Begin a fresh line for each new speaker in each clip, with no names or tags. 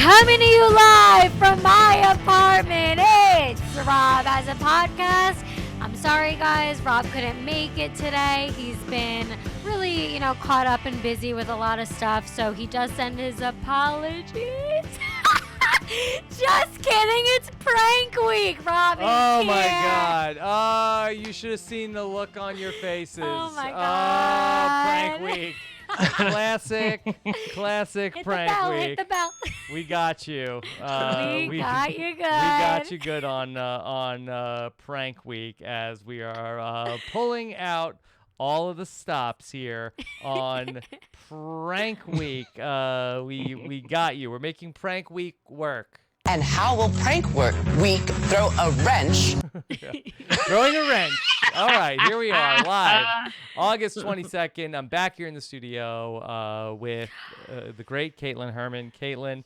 Coming to you live from my apartment, it's Rob as a podcast. I'm sorry, guys. Rob couldn't make it today. He's been really, caught up and busy with a lot of stuff, so he does send his apologies. Just kidding. It's prank week, Rob.
Oh, my God. Oh, you should have seen the look on your faces.
Oh, my God.
Prank week. Classic
Hit
prank
the bell,
week.
Hit the bell.
We got you.
We got you good.
We got you good on prank week as we are pulling out all of the stops here on prank week. We got you. We're making prank week work.
And how will prank week throw a wrench?
Throwing a wrench. All right, here we are live, August 22nd. I'm back here in the studio with the great Kaitlyn Herman. Kaitlyn,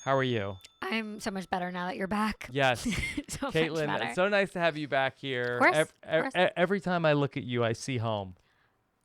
how are you?
I'm so much better now that you're back.
Yes.
So
Kaitlyn,
much better.
it's so nice to have you back here.
Of course.
Every time I look at you, I see home.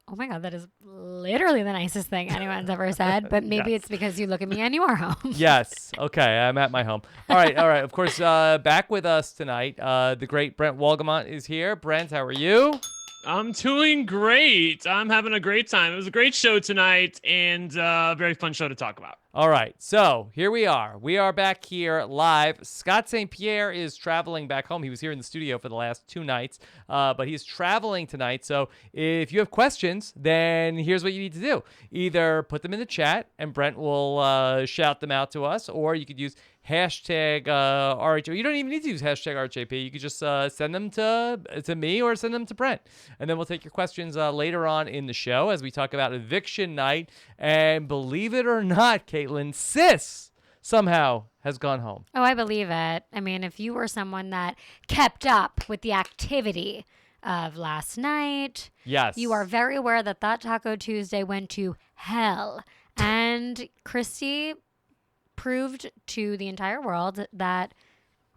Oh my God, that is literally the nicest thing anyone's ever said. But maybe
Yes.
it's because you look at me and you are home.
Yes. Okay, I'm at my home. All right. Of course, back with us tonight, the great Brent Wolgamott is here. Brent, how are you?
I'm doing great. I'm having a great time. It was a great show tonight and a very fun show to talk about.
All right, so here we are. We are back here live. Scott St. Pierre is traveling back home. He was here in the studio for the last 2 nights, but he's traveling tonight. So if you have questions, then here's what you need to do. Either put them in the chat, and Brent will shout them out to us, or you could use hashtag RHAP. You don't even need to use hashtag RHAP. You could just send them to me or send them to Brent. And then we'll take your questions later on in the show as we talk about eviction night. And believe it or not, Kaitlyn, Sis somehow has gone home.
Oh, I believe it. I mean, if you were someone that kept up with the activity of last night,
Yes.
you are very aware that Taco Tuesday went to hell. And Christy proved to the entire world that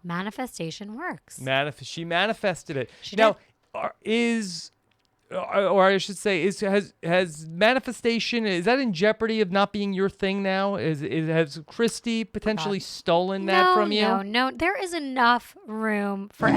manifestation works.
She manifested it.
She
now,
did.
or I should say, has manifestation, is that in jeopardy of not being your thing now? Has Christy potentially stolen that from you?
No. There is enough room for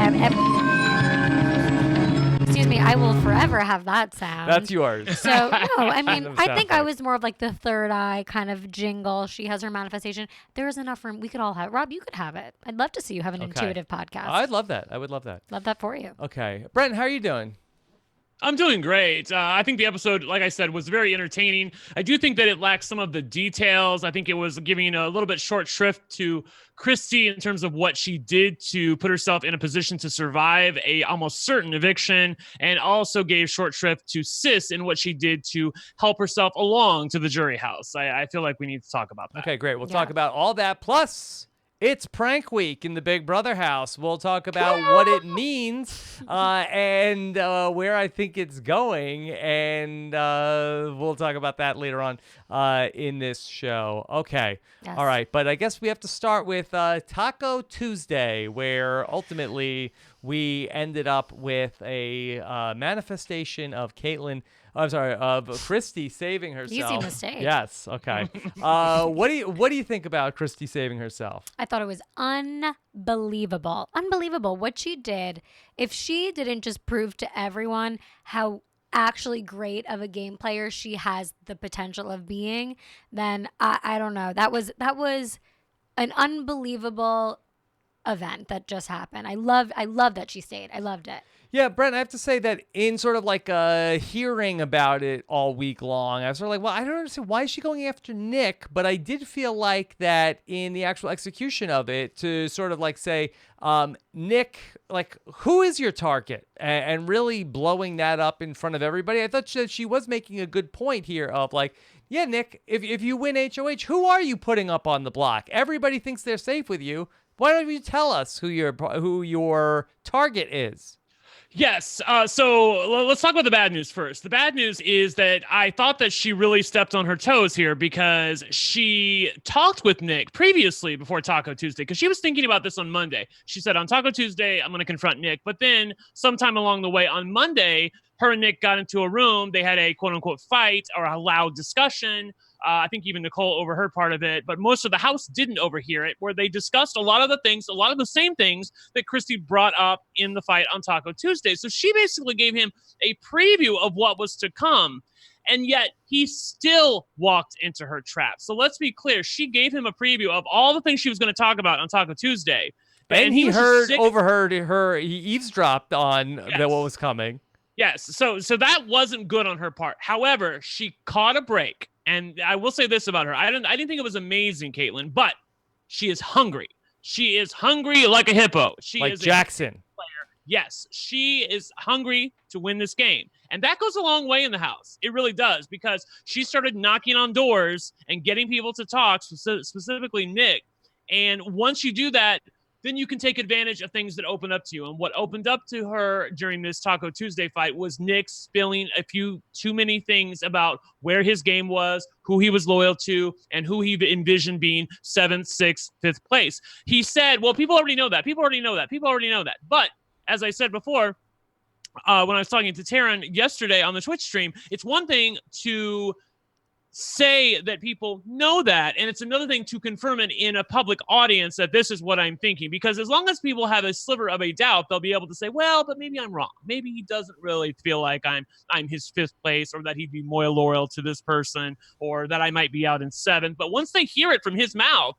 excuse me, I will forever have that sound.
That's yours.
So, no, I mean,
Sound
I think I
effect.
was more of like the third eye kind of jingle. She has her manifestation. There is enough room. We could all have it. Rob, you could have it. I'd love to see you have an intuitive podcast.
I'd love that. I would love that.
Love that for you.
Okay. Brent, how are you doing?
I'm doing great. I think the episode, like I said, was very entertaining. I do think that it lacks some of the details. I think it was giving a little bit short shrift to Christy in terms of what she did to put herself in a position to survive a almost certain eviction, and also gave short shrift to Sis in what she did to help herself along to the jury house. I feel like we need to talk about that.
Okay, great. We'll talk about all that. Plus, it's prank week in the Big Brother house. We'll talk about what it means and where I think it's going. And we'll talk about that later on in this show. Okay.
Yes.
All right. But I guess we have to start with Taco Tuesday, where ultimately we ended up with a manifestation of of Christy saving herself.
Easy mistake.
Yes. Okay. What do you think about Christy saving herself?
I thought it was unbelievable. Unbelievable what she did. If she didn't just prove to everyone how actually great of a game player she has the potential of being, then I don't know. That was an unbelievable event that just happened. I love that she stayed. I loved it.
Yeah, Brent, I have to say that in sort of like hearing about it all week long, I was sort of like, well, I don't understand. Why is she going after Nick? But I did feel like that in the actual execution of it to sort of like say, Nick, like, who is your target? And really blowing that up in front of everybody. I thought that she was making a good point here of like, yeah, Nick, if you win HOH, who are you putting up on the block? Everybody thinks they're safe with you. Why don't you tell us who your target is?
Yes. So let's talk about the bad news first. The bad news is that I thought that she really stepped on her toes here because she talked with Nick previously before Taco Tuesday, because she was thinking about this on Monday. She said on Taco Tuesday, I'm going to confront Nick. But then sometime along the way on Monday, her and Nick got into a room. They had a quote unquote fight or a loud discussion. I think even Nicole overheard part of it, but most of the house didn't overhear it, where they discussed a lot of the same things that Christy brought up in the fight on Taco Tuesday. So she basically gave him a preview of what was to come. And yet he still walked into her trap. So let's be clear. She gave him a preview of all the things she was going to talk about on Taco Tuesday.
And he overheard her. He eavesdropped on what was coming.
Yes. So that wasn't good on her part. However, she caught a break. And I will say this about her. I didn't think it was amazing, Kaitlyn, but she is hungry. She is hungry like a hippo. She
like
is
Jackson.
Player. Yes, she is hungry to win this game. And that goes a long way in the house. It really does, because she started knocking on doors and getting people to talk, specifically Nick. And once you do that, then you can take advantage of things that open up to you. And what opened up to her during this Taco Tuesday fight was Nick spilling a few too many things about where his game was, who he was loyal to, and who he envisioned being 7th, 6th, 5th place. He said, well, people already know that. People already know that. People already know that. But as I said before, when I was talking to Taran yesterday on the Twitch stream, it's one thing to say that people know that, and it's another thing to confirm it in a public audience that this is what I'm thinking. Because as long as people have a sliver of a doubt, they'll be able to say, well, but maybe I'm wrong. Maybe he doesn't really feel like I'm his 5th place, or that he'd be more loyal to this person, or that I might be out in 7th. But once they hear it from his mouth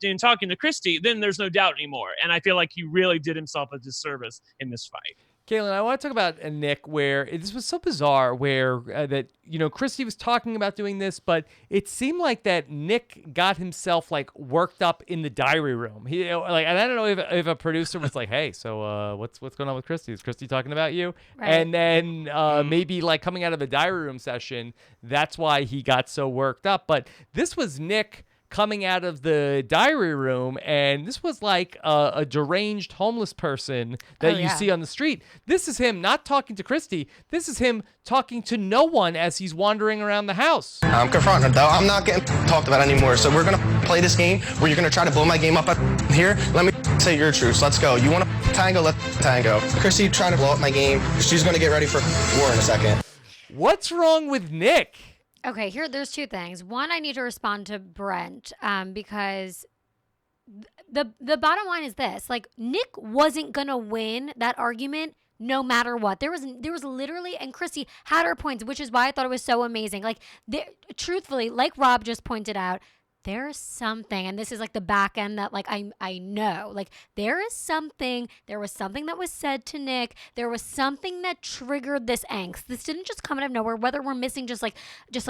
in talking to Christy, then there's no doubt anymore. And I feel like he really did himself a disservice in this fight.
Kaitlyn, I want to talk about Nick, where this was so bizarre, where that Christy was talking about doing this, but it seemed like that Nick got himself like worked up in the diary room. He and I don't know if a producer was like, "Hey, so what's going on with Christy? Is Christy talking about you?" Right. And then maybe like coming out of the diary room session, that's why he got so worked up. But this was Nick coming out of the diary room, and this was like a deranged homeless person that you see on the street. This is him not talking to Christy. This is him talking to no one as he's wandering around the house.
I'm confronted, though. I'm not getting talked about anymore. So we're going to play this game where you're going to try to blow my game up here. Let me say your truths. Let's go. You want to tango? Let's tango. Christy trying to blow up my game. She's going to get ready for war in a second.
What's wrong with Nick?
Okay, there's two things. One, I need to respond to Brent because the bottom line is this. Like, Nick wasn't going to win that argument no matter what. There was literally, and Christy had her points, which is why I thought it was so amazing. Like, truthfully, like Rob just pointed out, there is something, and this is like the back end that like I know, like there was something that was said to Nick. There was something that triggered this angst. This didn't just come out of nowhere, whether we're missing just like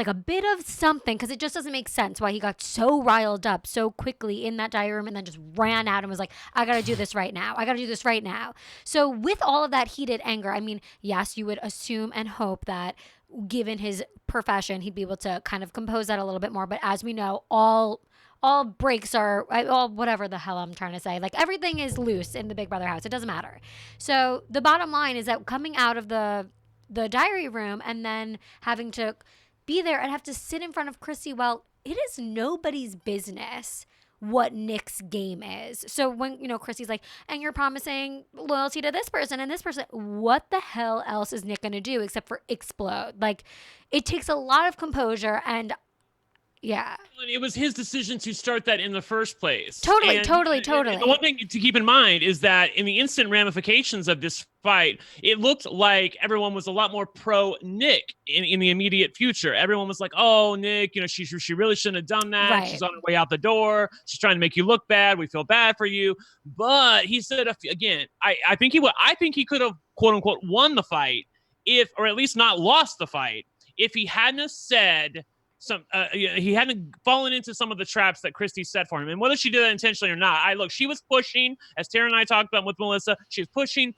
a bit of something, because it just doesn't make sense why he got so riled up so quickly in that diary room and then just ran out and was like, I got to do this right now. I got to do this right now. So with all of that heated anger, I mean, yes, you would assume and hope that given his profession, he'd be able to kind of compose that a little bit more. But as we know, all breaks are all whatever the hell I'm trying to say. Like, everything is loose in the Big Brother house. It doesn't matter. So the bottom line is that coming out of the diary room and then having to be there and have to sit in front of Christy, well, it is nobody's business what Nick's game is. So when, Christy's like, and you're promising loyalty to this person and this person, what the hell else is Nick going to do except for explode? Like, it takes a lot of composure, and yeah.
It was his decision to start that in the first place.
Totally.
And the one thing to keep in mind is that in the instant ramifications of this fight, it looked like everyone was a lot more pro Nick in the immediate future. Everyone was like, oh, Nick, she really shouldn't have done that. Right. She's on her way out the door. She's trying to make you look bad. We feel bad for you. But he said, again, I think he could have, quote unquote, won the fight or at least not lost the fight, if he hadn't have said he hadn't fallen into some of the traps that Christy set for him. And whether she did that intentionally or not, she was pushing, as Taran and I talked about with Melissa, she was pushing,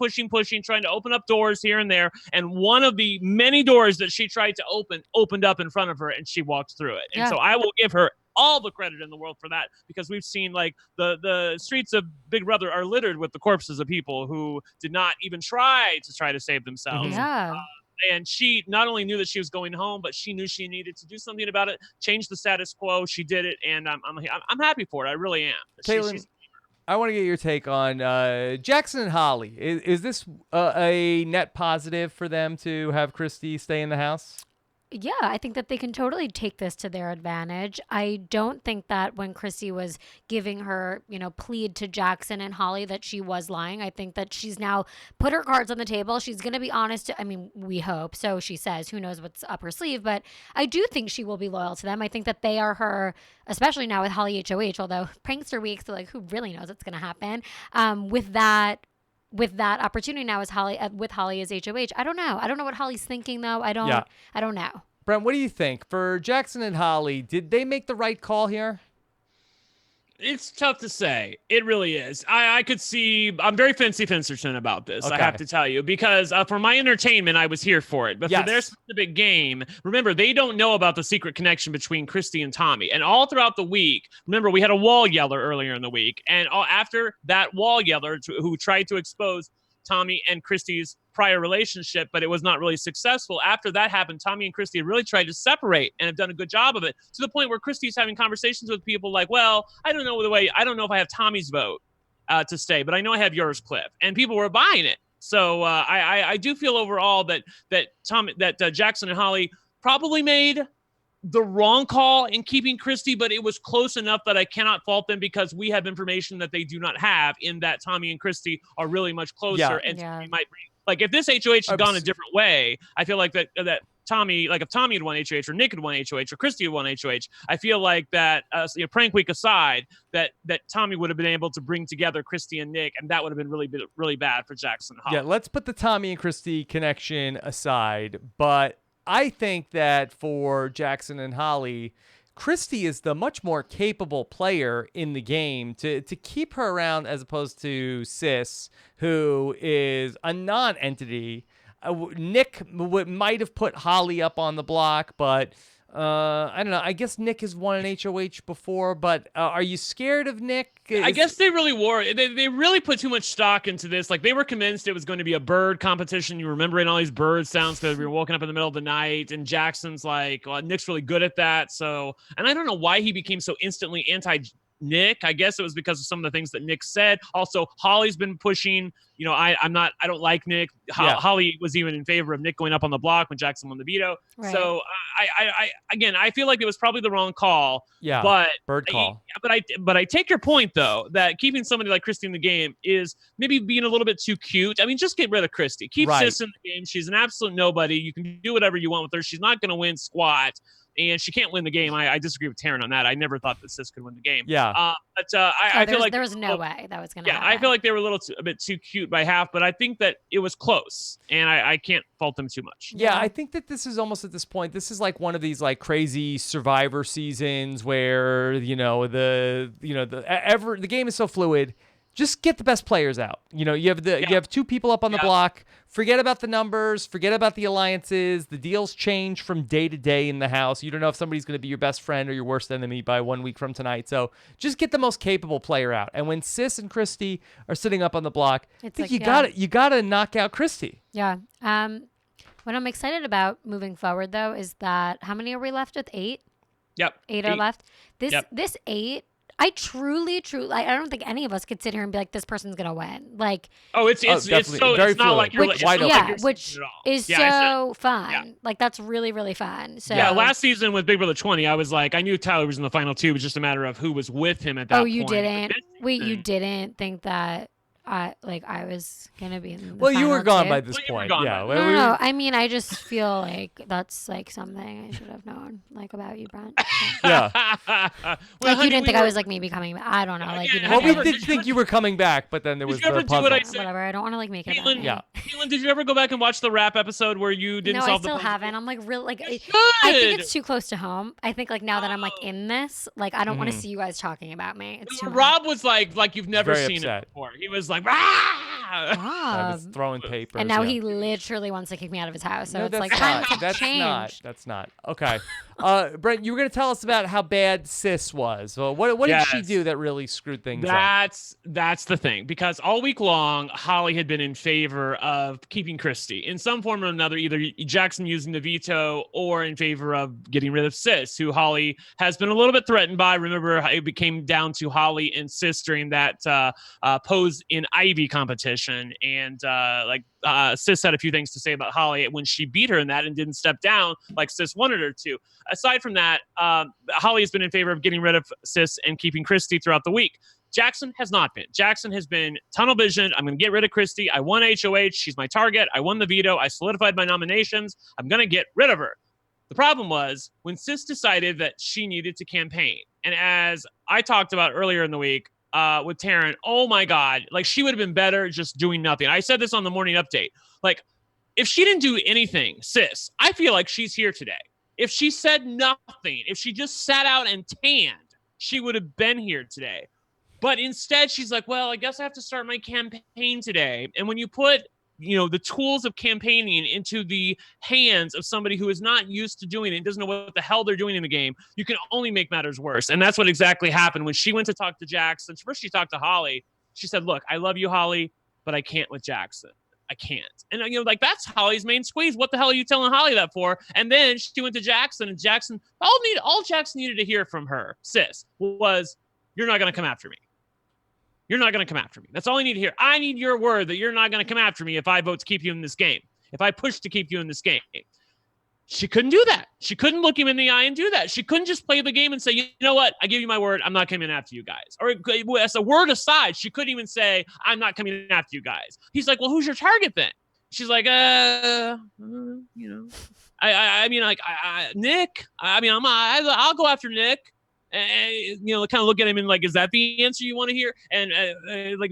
trying to open up doors here and there. And one of the many doors that she tried to opened up in front of her, and she walked through it. And so I will give her all the credit in the world for that, because we've seen like the streets of Big Brother are littered with the corpses of people who did not even try to save themselves.
Yeah.
And she not only knew that she was going home, but she knew she needed to do something about it, change the status quo. She did it, and I'm happy for it. I really am.
Kaitlyn, I want to get your take on Jackson and Holly. Is this a net positive for them to have Christy stay in the house?
Yeah, I think that they can totally take this to their advantage. I don't think that when Chrissy was giving her, plead to Jackson and Holly that she was lying. I think that she's now put her cards on the table. She's going to be honest. I mean, we hope. So she says, who knows what's up her sleeve. But I do think she will be loyal to them. I think that they are her, especially now with Holly HOH, although prankster week, so who really knows what's going to happen with that opportunity now as Holly with Holly as HOH. I don't know. I don't know what Holly's thinking though. I don't know.
Brent, what do you think? For Jackson and Holly, did they make the right call here?
It's tough to say. It really is. I could see. I'm very Fencerton about this.
Okay.
I have to tell you, because for my entertainment, I was here for it. But for their specific game, remember, they don't know about the secret connection between Christy and Tommy. And all throughout the week, remember, we had a wall yeller earlier in the week. And after that wall yeller who tried to expose Tommy and Christy's prior relationship, but it was not really successful. After that happened, Tommy and Christy have really tried to separate and have done a good job of it, to the point where Christy's having conversations with people like, well, I don't know if I have Tommy's vote to stay, but I know I have yours, Cliff. And people were buying it. So I do feel overall that Jackson and Holly probably made the wrong call in keeping Christy, but it was close enough that I cannot fault them, because we have information that they do not have, in that Tommy and Christy are really much closer. And Tommy might bring, like, if this HOH had gone a different way, I feel like that Tommy, like if Tommy had won HOH or Nick had won HOH or Christy had won HOH, I feel like that, prank week aside, that Tommy would have been able to bring together Christy and Nick, and that would have been really bad for Jackson Hall.
Yeah, let's put the Tommy and Christy connection aside, but I think that for Jackson and Holly, Christy is the much more capable player in the game to keep her around, as opposed to Sis, who is a non-entity. Nick might have put Holly up on the block, but I don't know. I guess Nick has won an HOH before, but are you scared of Nick?
I guess they really were. They really put too much stock into this. Like, they were convinced it was going to be a bird competition. You remembering all these bird sounds because we were woken up in the middle of the night, and Jackson's like, well, Nick's really good at that. So, and I don't know why he became so instantly anti-Nick. I guess it was because of some of the things that Nick said. Also, Holly's been pushing, I don't like Nick. Holly was even in favor of Nick going up on the block when Jackson won the veto. Right. So I feel like it was probably the wrong call.
Yeah.
But
bird call.
But I take your point though, that keeping somebody like Christy in the game is maybe being a little bit too cute. I mean, just get rid of Christy. Keep Sis in the game. She's an absolute nobody. You can do whatever you want with her. She's not going to win squat. And she can't win the game. I disagree with Taran on that. I never thought that Sis could win the game.
Yeah.
I feel like
there was no way that was going to happen.
I feel like they were a bit too cute by half, but I think that it was close, and I can't fault them too much.
Yeah, I think that this is almost at this point, this is like one of these like crazy Survivor seasons where, the game is so fluid. Just get the best players out. You have two people up on the block. Forget about the numbers. Forget about the alliances. The deals change from day to day in the house. You don't know if somebody's going to be your best friend or your worst enemy by 1 week from tonight. So just get the most capable player out. And when Sis and Christy are sitting up on the block, I think you gotta knock out Christy.
Yeah. What I'm excited about moving forward though is that how many are we left with? 8?
Yep.
8 are left. This 8. I truly, I don't think any of us could sit here and be like, this person's gonna win. Like,
it's not like you're
which is so fun. Yeah. Like, that's really, really fun. So
last season with Big Brother 20, I was like, I knew Tyler was in the final 2. It was just a matter of who was with him at that point.
Oh, you didn't? Wait, you didn't think that I was gonna be in the
you were gone
2?
by this point. Yeah.
No. I mean, I just feel like that's like something I should have known, like, about you, Brent.
Yeah.
You didn't think I was like maybe coming back. I don't know. Like,
we did think you were coming back, but then there was the puzzle.
Whatever. I don't want to like make it about me.
Yeah.
Kaitlyn, did you ever go back and watch the RHAP episode where you didn't solve the puzzle?
No, I still haven't. I'm like real like. I think it's too close to home. I think like now that I'm like in this, like I don't want to see you guys talking about me. It's too
Rob was like you've never seen it before. He was like,
I was throwing papers.
And now he literally wants to kick me out of his house. So
no,
it's like
that's not. Okay. Brent, you were going to tell us about how bad Sis was. So what did she
Yes.
do that really screwed things up?
That's the thing, because all week long, Holly had been in favor of keeping Christy in some form or another, either Jackson using the veto or in favor of getting rid of Sis, who Holly has been a little bit threatened by. Remember, it came down to Holly and Sis during that Pose in Ivy competition. And Sis had a few things to say about Holly when she beat her in that and didn't step down like Sis wanted her to. Aside from that, Holly has been in favor of getting rid of Sis and keeping Christy throughout the week. Jackson has not been. Jackson has been tunnel vision. I'm going to get rid of Christy. I won HOH. She's my target. I won the veto. I solidified my nominations. I'm going to get rid of her. The problem was when Sis decided that she needed to campaign. And as I talked about earlier in the week with Taran, oh my God, like she would have been better just doing nothing. I said this on the morning update. Like if she didn't do anything, Sis, I feel like she's here today. If she said nothing, if she just sat out and tanned, she would have been here today. But instead, she's like, well, I guess I have to start my campaign today. And when you put, the tools of campaigning into the hands of somebody who is not used to doing it and doesn't know what the hell they're doing in the game, you can only make matters worse. And that's what exactly happened when she went to talk to Jackson. First, she talked to Holly. She said, look, I love you, Holly, but I can't with Jackson. I can't. And, that's Holly's main squeeze. What the hell are you telling Holly that for? And then she went to Jackson, and Jackson, all Jackson needed to hear from her, Sis, was, you're not going to come after me. You're not going to come after me. That's all I need to hear. I need your word that you're not going to come after me if I vote to keep you in this game. If I push to keep you in this game. She couldn't do that. She couldn't look him in the eye and do that. She couldn't just play the game and say, you know what? I give you my word. I'm not coming after you guys. Or as a word aside, she couldn't even say, I'm not coming after you guys. He's like, well, who's your target then? She's like, Nick. I'll go after Nick. And, kind of look at him and like, is that the answer you want to hear? And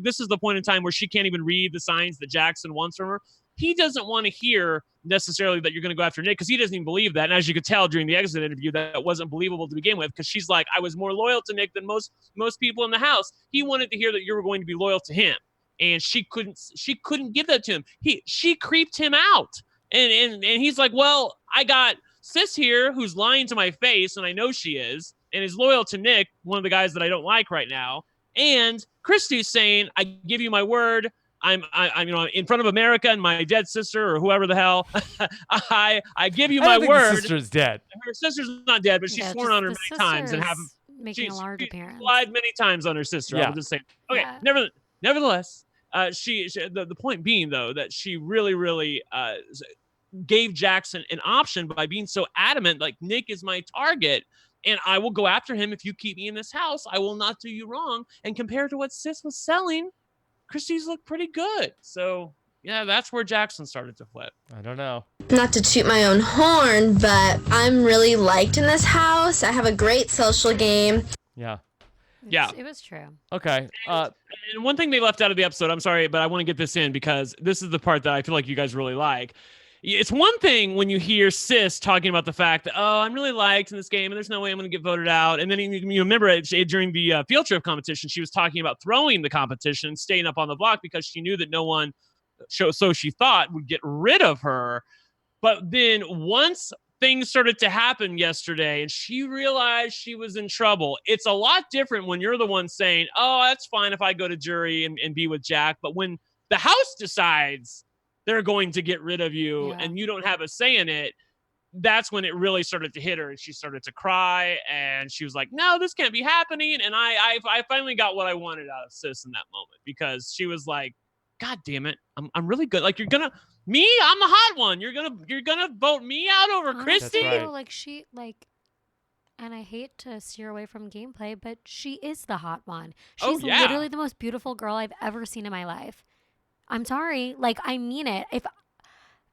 this is the point in time where she can't even read the signs that Jackson wants from her. He doesn't want to hear necessarily that you're going to go after Nick because he doesn't even believe that. And as you could tell during the exit interview, that wasn't believable to begin with because she's like, I was more loyal to Nick than most people in the house. He wanted to hear that you were going to be loyal to him. And she couldn't give that to him. She creeped him out. And he's like, well, I got Sis here who's lying to my face, and I know she is, and is loyal to Nick, one of the guys that I don't like right now. And Christy's saying, I give you my word. I'm in front of America and my dead sister or whoever the hell. I give you my word.
Her sister's dead.
Her sister's not dead, but she's sworn on her many times and
making a large appearance.
Lied many times on her sister.
Yeah.
I will just say. Okay. Yeah. Nevertheless, the point being though that she really, really gave Jackson an option by being so adamant, like Nick is my target. And I will go after him if you keep me in this house. I will not do you wrong. And compared to what Sis was selling, Christy's looked pretty good. So, yeah, that's where Jackson started to flip.
I don't know.
Not to toot my own horn, but I'm really liked in this house. I have a great social game.
Yeah.
Yeah.
It was true.
Okay.
And one thing they left out of the episode, I'm sorry, but I want to get this in because this is the part that I feel like you guys really like. It's one thing when you hear Sis talking about the fact that, oh, I'm really liked in this game and there's no way I'm going to get voted out. And then you remember during the field trip competition, she was talking about throwing the competition, staying up on the block because she knew that no one, so she thought, would get rid of her. But then once things started to happen yesterday and she realized she was in trouble, it's a lot different when you're the one saying, oh, that's fine if I go to jury and be with Jack. But when the house decides they're going to get rid of you and you don't have a say in it, that's when it really started to hit her and she started to cry and she was like, no, this can't be happening. And I finally got what I wanted out of Sis in that moment because she was like, God damn it, I'm really good. Like I'm the hot one. You're gonna vote me out over Christy.
Right. And I hate to steer away from gameplay, but she is the hot one. She's literally the most beautiful girl I've ever seen in my life. I'm sorry. I mean it. If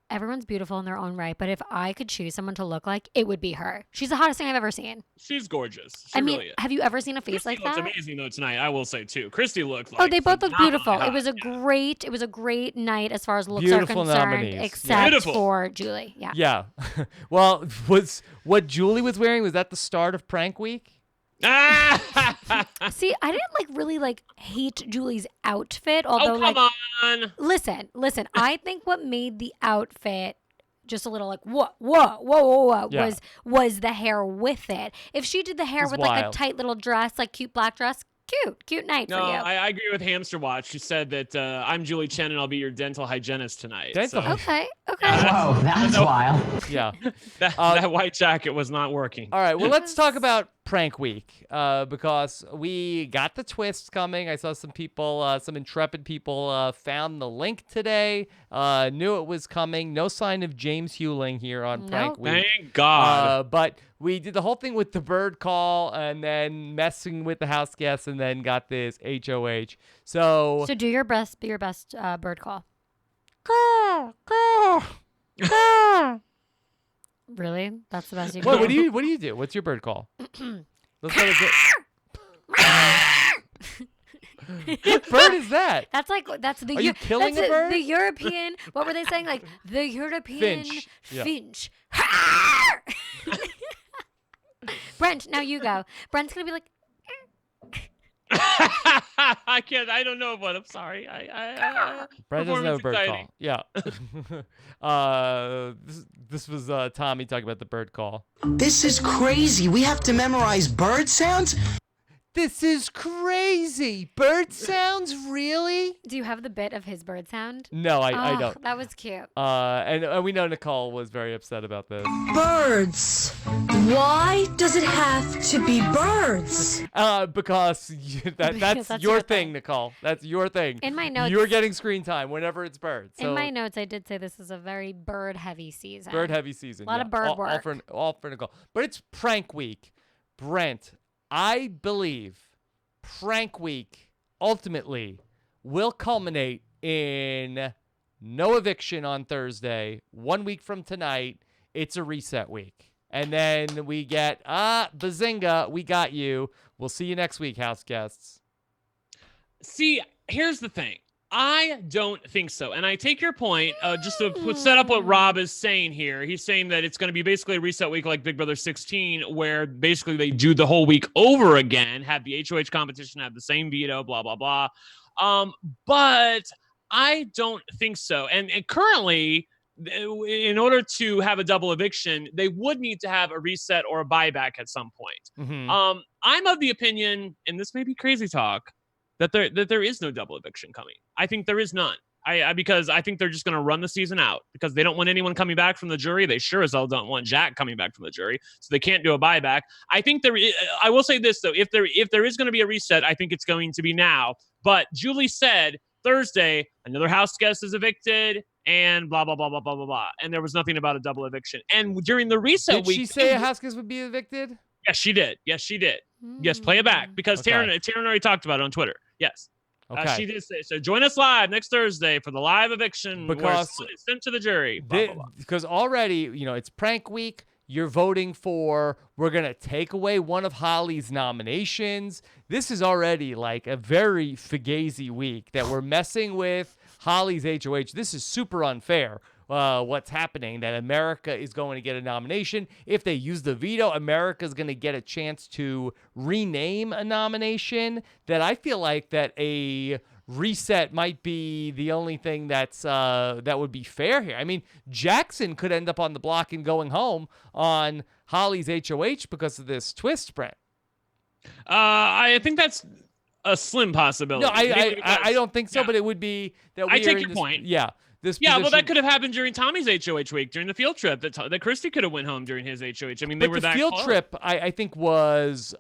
everyone's beautiful in their own right, but if I could choose someone to look like, it would be her. She's the hottest thing I've ever seen.
She's gorgeous. Really is.
Have you ever seen a face
Christy
like that?
Looks amazing though tonight, I will say too. Christy looked like.
Oh, they both look beautiful.
Hot.
It was a great night as far as looks
Beautiful
are concerned,
nominees.
except for Julie. Yeah.
Yeah. Well, was what Julie was wearing, was that the start of prank week?
See, I didn't really hate Julie's outfit, although
come on.
Listen. I think what made the outfit just a little like whoa
Yeah.
was the hair with it. If she did the hair
It's
with like a
wild.
tight little dress, like cute black dress, cute night
No,
for you.
I agree with Hamster Watch. She said that I'm Julie Chen and I'll be your dental hygienist tonight.
Dental
So
Okay.
Whoa, that's wild.
Yeah.
that white jacket was not working.
All right, well, let's talk about prank week because we got the twists coming. I saw some people, some intrepid people found the link today, knew it was coming. No sign of James Hewling here on prank week.
Thank God.
But we did the whole thing with the bird call and then messing with the house guests and then got this HOH. So
So do your best. Be your best bird call. Really? That's the best you can
what
do?
do you do? What's your bird call? Let's go to What bird is that?
That's the
Are you killing
that's
a bird?
The European. What were they saying? Like the European
Finch. Yeah.
finch. Brent, now you go. Brent's gonna be like,
I can't. I don't know what. I'm sorry.
Brad doesn't have a bird
performance
call. Yeah. This was Tommy talking about the bird call.
This is crazy. We have to memorize bird sounds?
This is crazy. Bird sounds, really?
do you have the bit of his bird sound?
No, I
Oh,
don't.
That was cute.
And we know Nicole was very upset about this.
Birds. Why does it have to be birds?
Because that's
that's
your
your
thing,
thing.
Nicole. That's your thing.
In my notes-
you're getting screen time whenever it's birds. So
In my notes, I did say this is a very bird-heavy season.
bird heavy season.
A lot of bird
all
work.
all for Nicole. But it's prank week. Brent, I believe prank week ultimately will culminate in no eviction on Thursday. 1 week from tonight, it's a reset week. And then we get, bazinga, we got you. We'll see you next week, house guests.
See, here's the thing. I don't think so. And I take your point, just to set up what Rob is saying here. He's saying that it's going to be basically a reset week like Big Brother 16, where basically they do the whole week over again, have the HOH competition, have the same veto, blah, blah, blah. But I don't think so. And currently, in order to have a double eviction, they would need to have a reset or a buyback at some point.
Mhm.
I'm of the opinion, and this may be crazy talk, that there is no double eviction coming. I think there is none. Because I think they're just going to run the season out because they don't want anyone coming back from the jury. They sure as hell don't want Jack coming back from the jury, so they can't do a buyback. I think I will say this though: if there is going to be a reset, I think it's going to be now. But Julie said Thursday another house guest is evicted and blah blah blah blah blah blah blah, and there was nothing about a double eviction. And during the reset
Did
week,
she say a house guest would be evicted?
yes, she did. Yes, she did. Yes, play it back because
Okay.
Taran already talked about it on Twitter. Yes.
Okay.
She did say so. Join us live next Thursday for the live eviction where
Because
someone is sent to the jury. Blah, blah, blah.
Because already, it's prank week. You're voting for, we're going to take away one of Holly's nominations. This is already like a very fugazi week that we're messing with Holly's HOH. This is super unfair. What's happening, that America is going to get a nomination. If they use the veto, America's going to get a chance to rename a nomination. That I feel like that a reset might be the only thing that would be fair here. I mean, Jackson could end up on the block and going home on Holly's HOH because of this twist, Brent.
I think that's a slim possibility.
No, I don't think so,
Yeah.
but it would be that
I
we are
take
in
your
this,
point.
Yeah. This
Yeah, well,
position-
that could have happened during Tommy's HOH week during the field trip that Christy could have went home during his HOH. I mean, they
But
were
the
that
field
close.
trip, I think, was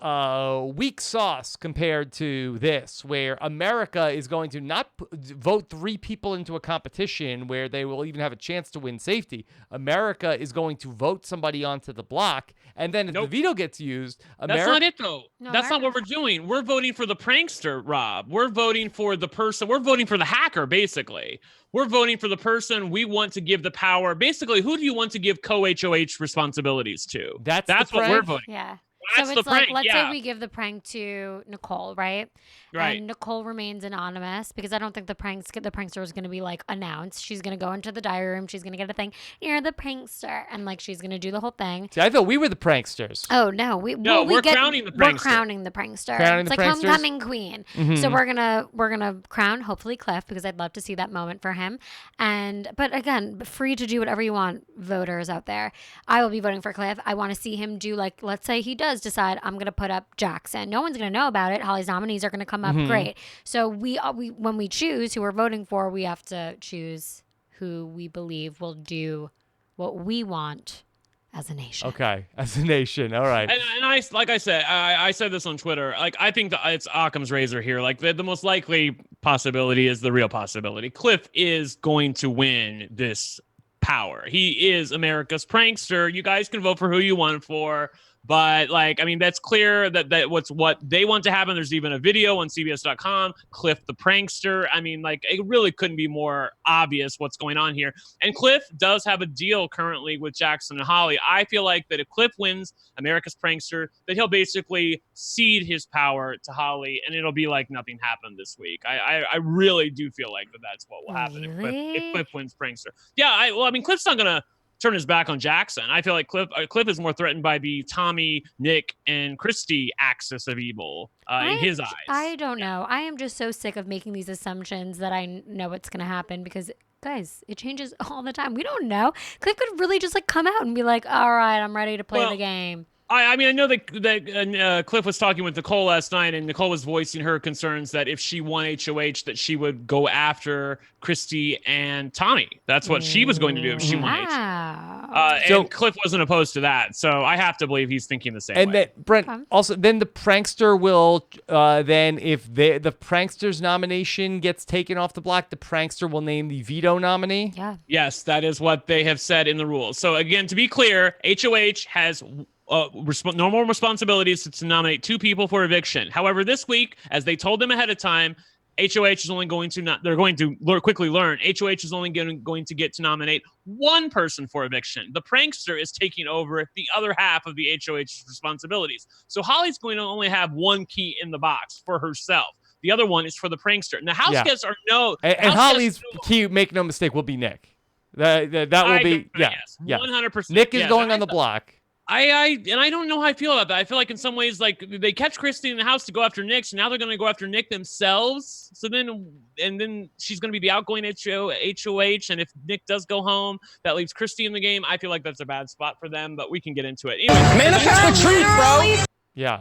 weak sauce compared to this, where America is going to not vote 3 people into a competition where they will even have a chance to win safety. America is going to vote somebody onto the block, and then if
Nope.
the veto gets used,
That's not it, though.
No,
That's not what
America-
we're doing. We're voting for the prankster, Rob. We're voting for the person. We're voting for the hacker, basically. We're voting for the person we want to give the power. Basically, who do you want to give co-HOH responsibilities to?
That's
That's
the
what we're
prank?
voting.
Yeah.
That's
so
the
it's like,
prank,
let's
yeah.
say we give the prank to Nicole, right?
Right.
And Nicole remains anonymous because I don't think the prankster is going to be like announced. She's going to go into the diary room. She's going to get a thing. You're the prankster, and like she's going to do the whole thing.
See, I thought we were the pranksters.
Oh no,
we're crowning the prankster.
We're crowning the prankster.
Crowning
It's
the
like
pranksters?
homecoming queen. So we're gonna crown hopefully Cliff because I'd love to see that moment for him. But again, free to do whatever you want, voters out there. I will be voting for Cliff. I want to see him do like, let's say he does decide I'm gonna put up Jackson. No one's gonna know about it. Holly's nominees are gonna come up. Great. So we when we choose who we're voting for, we have to choose who we believe will do what we want as a nation.
Okay, as a nation. All right.
And I, like I said, I said this on Twitter. Like, I think that it's Occam's razor here. Like, the most likely possibility is the real possibility. Cliff is going to win this power. He is America's prankster. You guys can vote for who you want for. But, like, I mean, that's clear that what they want to happen. There's even a video on CBS.com, Cliff the prankster. I mean, like, it really couldn't be more obvious what's going on here. And Cliff does have a deal currently with Jackson and Holly. I feel like that if Cliff wins America's prankster, that he'll basically cede his power to Holly, and it'll be like nothing happened this week. I really do feel like that's what will happen if Cliff wins prankster. Yeah, I mean, Cliff's not going to turn his back on Jackson. I feel like Cliff is more threatened by the Tommy, Nick, and Christy axis of evil in his eyes.
I don't know. I am just so sick of making these assumptions that I know what's going to happen because, guys, it changes all the time. We don't know. Cliff could really just like come out and be like, all right, I'm ready to play the game.
I mean, I know that Cliff was talking with Nicole last night, and Nicole was voicing her concerns that if she won HOH, that she would go after Christy and Tommy. That's what she was going to do if she won HOH. And Cliff wasn't opposed to that, so I have to believe he's thinking the same way.
And then, Brent, also, then the prankster will, then if the prankster's nomination gets taken off the block, the prankster will name the veto nominee?
Yeah.
Yes, that is what they have said in the rules. So, again, to be clear, HOH has normal responsibilities to nominate 2 people for eviction. However, this week, as they told them ahead of time, HOH is only going to they're going to quickly learn HOH is only going to get to nominate 1 person for eviction. The prankster is taking over the other half of the HOH responsibilities. So Holly's going to only have 1 key in the box for herself. The other one is for the prankster. And the house guests are
And Holly's key, make no mistake, will be Nick. That will be,
yes, 100%.
Nick is going on the block.
I don't know how I feel about that. I feel like in some ways, like they kept Christy in the house to go after Nick, so now they're going to go after Nick themselves. So then she's going to be the outgoing HOH, and if Nick does go home, that leaves Christy in the game. I feel like that's a bad spot for them, but we can get into it. Anyway,
manifest the truth, bro.
Yeah.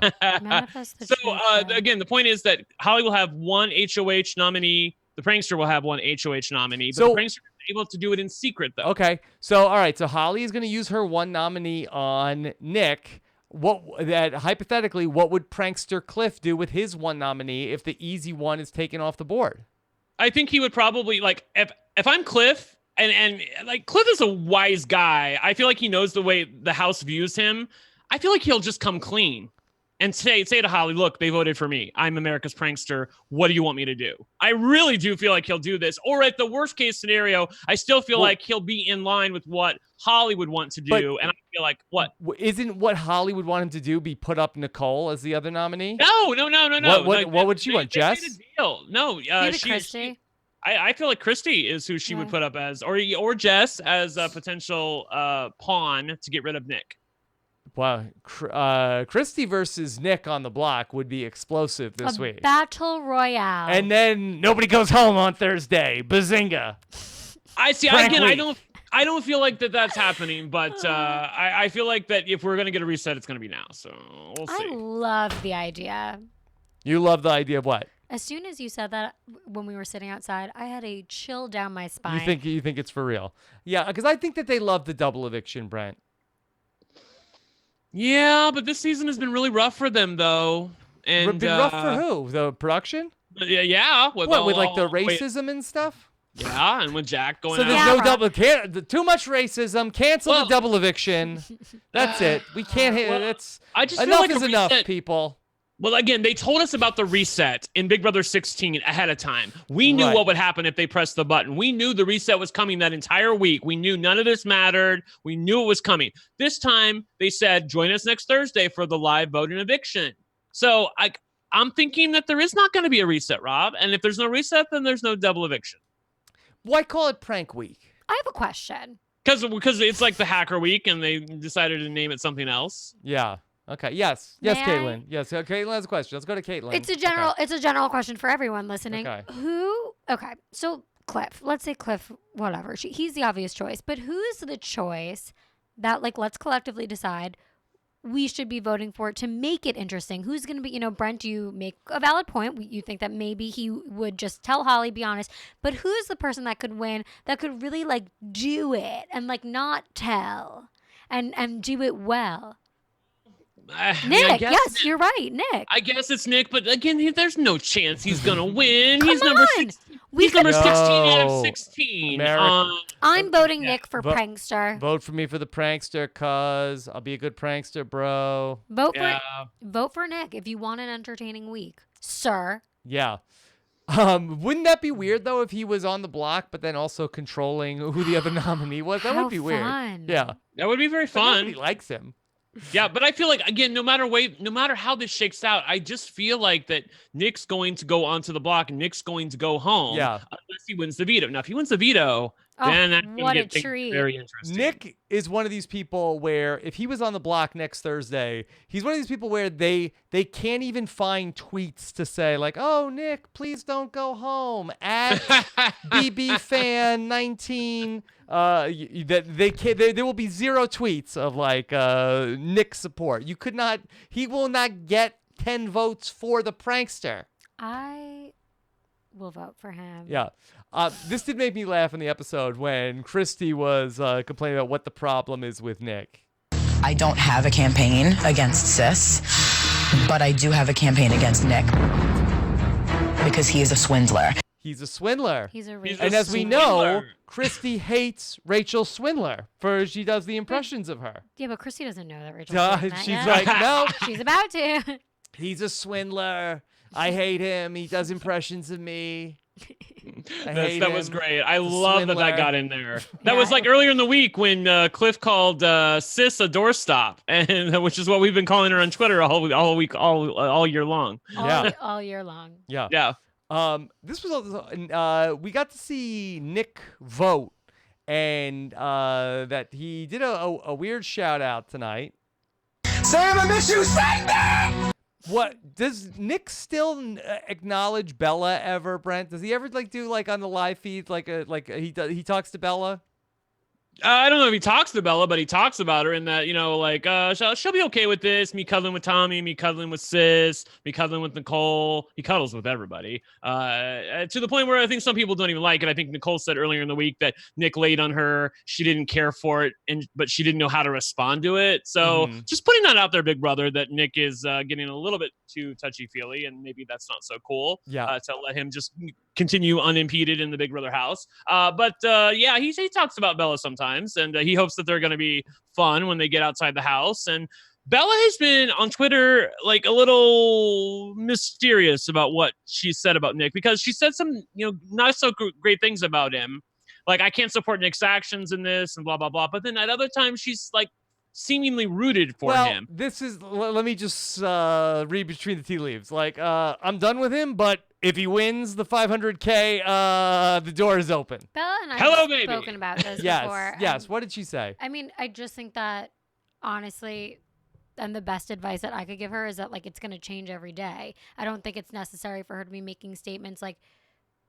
Again, the point is that Holly will have 1 HOH nominee. The prankster will have 1 HOH nominee, but the prankster is able to do it in secret, though.
Okay. So, all right. So Holly is going to use her 1 nominee on Nick. Hypothetically, what would prankster Cliff do with his 1 nominee if the easy one is taken off the board?
I think he would probably, like, if I'm Cliff, and like Cliff is a wise guy. I feel like he knows the way the house views him. I feel like he'll just come clean and say to Holly, look, they voted for me. I'm America's prankster. What do you want me to do? I really do feel like he'll do this. Or at the worst case scenario, I still feel like he'll be in line with what Holly would want to do. And I feel like, what?
Isn't what Holly would want him to do be put up Nicole as the other nominee?
No.
What would she want, Jess?
They made a deal. No,
Christy.
I feel like Christy is who she would put up as, or Jess as a potential pawn to get rid of Nick.
Wow, Christy versus Nick on the block would be explosive this week.
Battle Royale.
And then nobody goes home on Thursday. Bazinga.
I see. Again, I don't feel like that's happening, but I feel like that if we're gonna get a reset, it's gonna be now. So we'll see.
I love the idea.
You love the idea of what?
As soon as you said that, when we were sitting outside, I had a chill down my spine.
You think it's for real? Yeah, because I think that they love the double eviction, Brent.
Yeah, but this season has been really rough for them, though. And
been rough for who? The production?
Yeah.
With like the racism and stuff?
Yeah, and with Jack going out.
So there's no double. Too much racism. Cancel the double eviction. That's it. We can't hit it.
I just feel
enough
like
is enough, people.
Well, again, they told us about the reset in Big Brother 16 ahead of time. We knew
Right.
what would happen if they pressed the button. We knew the reset was coming that entire week. We knew none of this mattered. We knew it was coming. This time, they said, join us next Thursday for the live vote and eviction. So I'm thinking that there is not going to be a reset, Rob. And if there's no reset, then there's no double eviction.
Why call it prank week?
I have a question.
Because it's like the hacker week and they decided to name it something else.
Yeah. Okay. Yes. Yes,
May I?
Caitlin. Yes. Caitlin has a question. Let's go to Caitlin.
It's a general question for everyone listening.
Okay.
Okay. So Cliff, let's say Cliff, whatever. He's the obvious choice, but who's the choice that let's collectively decide we should be voting for to make it interesting? Who's going to be, Brent, you make a valid point. You think that maybe he would just tell Holly, be honest, but who's the person that could win, that could really do it and not tell and do it well? Nick, yes, you're right, Nick.
I guess it's Nick, but again, there's no chance he's gonna win.
Come
He's number
on.
6. He's number 16 out of
No.
16.
I'm voting Nick for
Vote-
prankster.
Vote for me for the prankster, cuz I'll be a good prankster, bro.
Vote for Nick if you want an entertaining week, sir.
Yeah. Wouldn't that be weird though if he was on the block but then also controlling who the other nominee was? That
How
would be weird.
fun.
Yeah.
That would be very
But
fun.
nobody likes him.
Yeah, but I feel like, again, no matter how this shakes out, I just feel like that Nick's going to go onto the block and Nick's going to go home.
Yeah.
Unless he wins the veto. Now, if he wins the veto,
Oh,
then that's going
what
to
a
get things
treat.
very interesting.
Nick is one of these people where if he was on the block next Thursday, he's one of these people where they can't even find tweets to say "Oh, Nick, please don't go home" at BBFan19. There will be zero tweets of Nick support. He will not get 10 votes for the prankster.
I will vote for him.
Yeah. This did make me laugh in the episode when Christy was complaining about what the problem is with Nick.
I don't have a campaign against Sis, but I do have a campaign against Nick because he is a swindler.
He's a swindler.
He's a
He's
racist.
a
And as we know,
swindler.
Christy hates Rachel Swindler for she does the impressions of her.
Yeah, but Christy doesn't know that Rachel's doing that
She's
yet.
like, no,
She's about to.
he's a swindler. I hate him. He does impressions of me.
That was great. I love that
swindler.
got in there. That was earlier in the week when Cliff called Sis a doorstop, and which is what we've been calling her on Twitter all week, all year long.
All year long.
Yeah.
Yeah.
This was we got to see Nick vote, and that he did a weird shout out tonight.
Sam, I miss you. Say that!
What does Nick still acknowledge Bella ever, Brent? Does he ever do on the live feed he talks to Bella?
I don't know if he talks to Bella, but he talks about her in that, she'll be okay with this. Me cuddling with Tommy, me cuddling with Sis, me cuddling with Nicole. He cuddles with everybody. To the point where I think some people don't even like it. I think Nicole said earlier in the week that Nick laid on her. She didn't care for it, but she didn't know how to respond to it. So just putting that out there, Big Brother, that Nick is getting a little bit too touchy-feely, and maybe that's not so cool.
Yeah.
To let him just continue unimpeded in the Big Brother house. He talks about Bella sometimes, and he hopes that they're going to be fun when they get outside the house. And Bella has been on Twitter a little mysterious about what she said about Nick, because she said some not so great things about him, I can't support Nick's actions in this and blah blah blah. But then at other times she's seemingly rooted for him.
This is let me just read between the tea leaves. I'm done with him, but if he wins the 500K, the door is open.
Bella and I
Hello,
have
baby.
spoken about this
Yes,
before.
yes. What did she say?
I mean, I just think that, honestly, and the best advice that I could give her is that, it's going to change every day. I don't think it's necessary for her to be making statements like,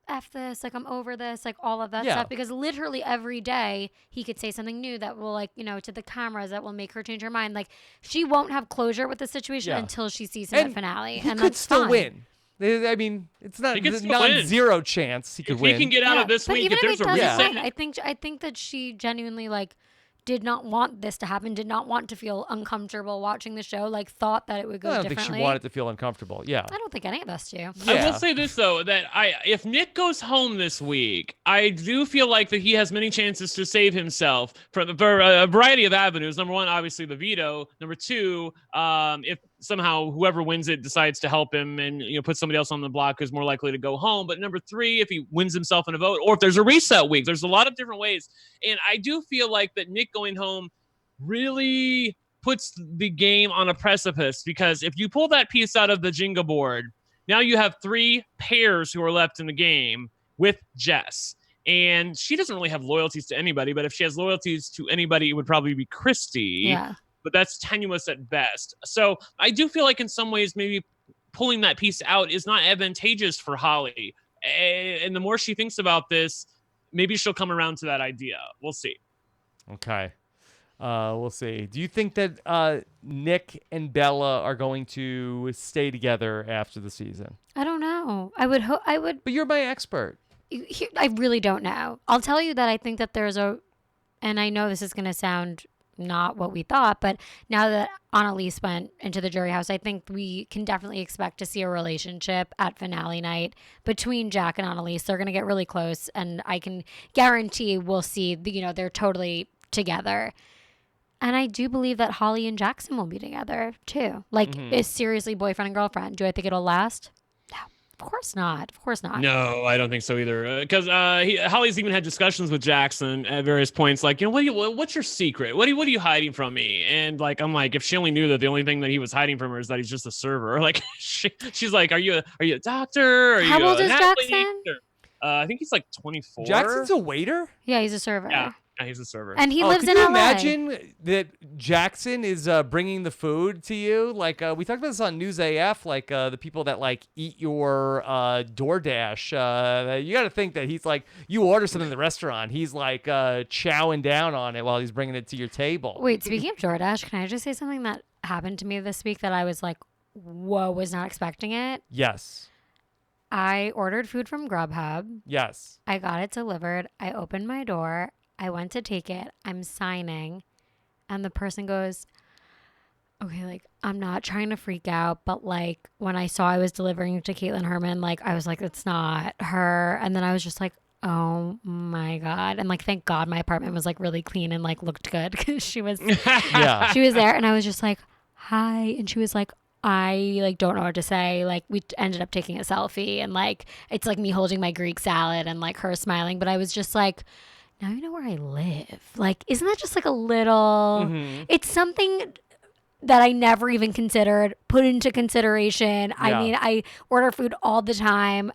F this, I'm over this, all of that stuff. Because literally every day he could say something new that will, to the cameras that will make her change her mind. She won't have closure with the situation until she sees him at finale.
He
and
could
that's
still
fine.
win. I mean, it's not
He could still win.
zero chance he could
If
win.
he can get out of this
but
week,
even
if
if
there's
it
a
doesn't
reset.
win, I think that she genuinely did not want this to happen, did not want to feel uncomfortable watching the show, thought that it would go
I don't
differently.
think she wanted to feel uncomfortable. Yeah.
I don't think any of us do.
I will say this though, that if Nick goes home this week, I do feel like that he has many chances to save himself for a variety of avenues. Number one, obviously the veto. Number two, somehow whoever wins it decides to help him and put somebody else on the block who's more likely to go home. But number 3, if he wins himself in a vote, or if there's a reset week, there's a lot of different ways. And I do feel like that Nick going home really puts the game on a precipice, because if you pull that piece out of the Jenga board, now you have 3 pairs who are left in the game with Jess. And she doesn't really have loyalties to anybody, but if she has loyalties to anybody, it would probably be Christy.
Yeah.
But that's tenuous at best. So I do feel like in some ways, maybe pulling that piece out is not advantageous for Holly. And the more she thinks about this, maybe she'll come around to that idea. We'll see.
Okay. We'll see. Do you think that Nick and Bella are going to stay together after the season?
I don't know. I would hope.
But you're my expert.
I really don't know. I'll tell you that I think that there's and I know this is going to sound not what we thought, but now that Annalise went into the jury house, I think we can definitely expect to see a relationship at finale night between Jack and Annalise. They're going to get really close, and I can guarantee we'll see, they're totally together. And I do believe that Holly and Jackson will be together too. Is seriously boyfriend and girlfriend. Do I think it'll last? No, of course not. Of course not.
No, I don't think so either. Because Holly's even had discussions with Jackson at various points, like, what's your secret? What are you hiding from me? And I'm like, if she only knew that the only thing that he was hiding from her is that he's just a server. Like, she's like, are you a doctor?
How old is Jackson?
I think he's like 24.
Jackson's a waiter?
Yeah, he's a server.
Yeah, he's a server.
And he lives in
LA.
LA.
Imagine that Jackson is bringing the food to you. Like, we talked about this on News AF, like the people that eat your DoorDash. You got to think that he's you order something in the restaurant, he's chowing down on it while he's bringing it to your table.
Wait, speaking of DoorDash, can I just say something that happened to me this week that I was like, whoa, was not expecting it?
Yes.
I ordered food from Grubhub.
Yes.
I got it delivered. I opened my door. I went to take it. I'm signing. And the person goes, okay, I'm not trying to freak out, but when I saw I was delivering to Kaitlyn Herman, I was like, it's not her. And then I was just like, oh my God. And thank God my apartment was really clean and looked good, because she was, she was there. And I was just like, hi. And she was like, I don't know what to say. We ended up taking a selfie, and it's me holding my Greek salad and her smiling. But I was just like, now you know where I live. Isn't that just a little, it's something that I never even put into consideration. Yeah. I mean, I order food all the time.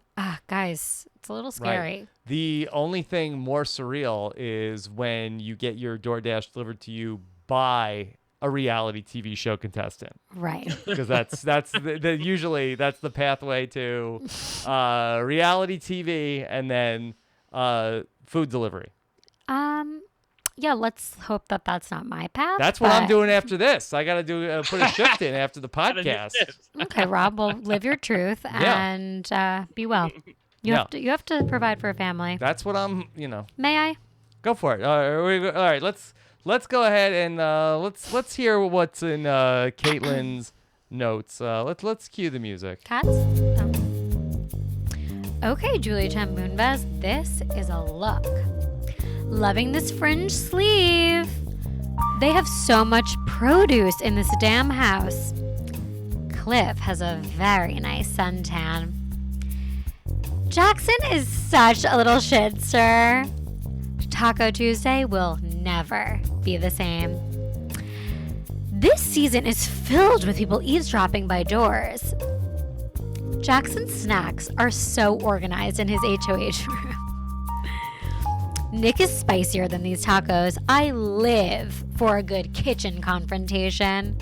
Guys, it's a little scary.
Right. The only thing more surreal is when you get your DoorDash delivered to you by a reality TV show contestant.
Right.
Because that's usually that's the pathway to reality TV and then food delivery.
Yeah, let's hope that that's not my path.
That's what I'm doing after this. I got to put a shift in after the podcast.
Okay, Rob, well, live your truth and be well. You have to provide for a family.
That's what I'm,
May I?
Go for it. All right, let's go ahead and let's hear what's in Kaitlyn's notes. Let's cue the music.
Cats? Oh. Okay, Julia Chen Moonves, this is a look. Loving this fringe sleeve. They have so much produce in this damn house. Cliff has a very nice suntan. Jackson is such a little shitster. Taco Tuesday will never be the same. This season is filled with people eavesdropping by doors. Jackson's snacks are so organized in his HOH room. Nick is spicier than these tacos. I live for a good kitchen confrontation.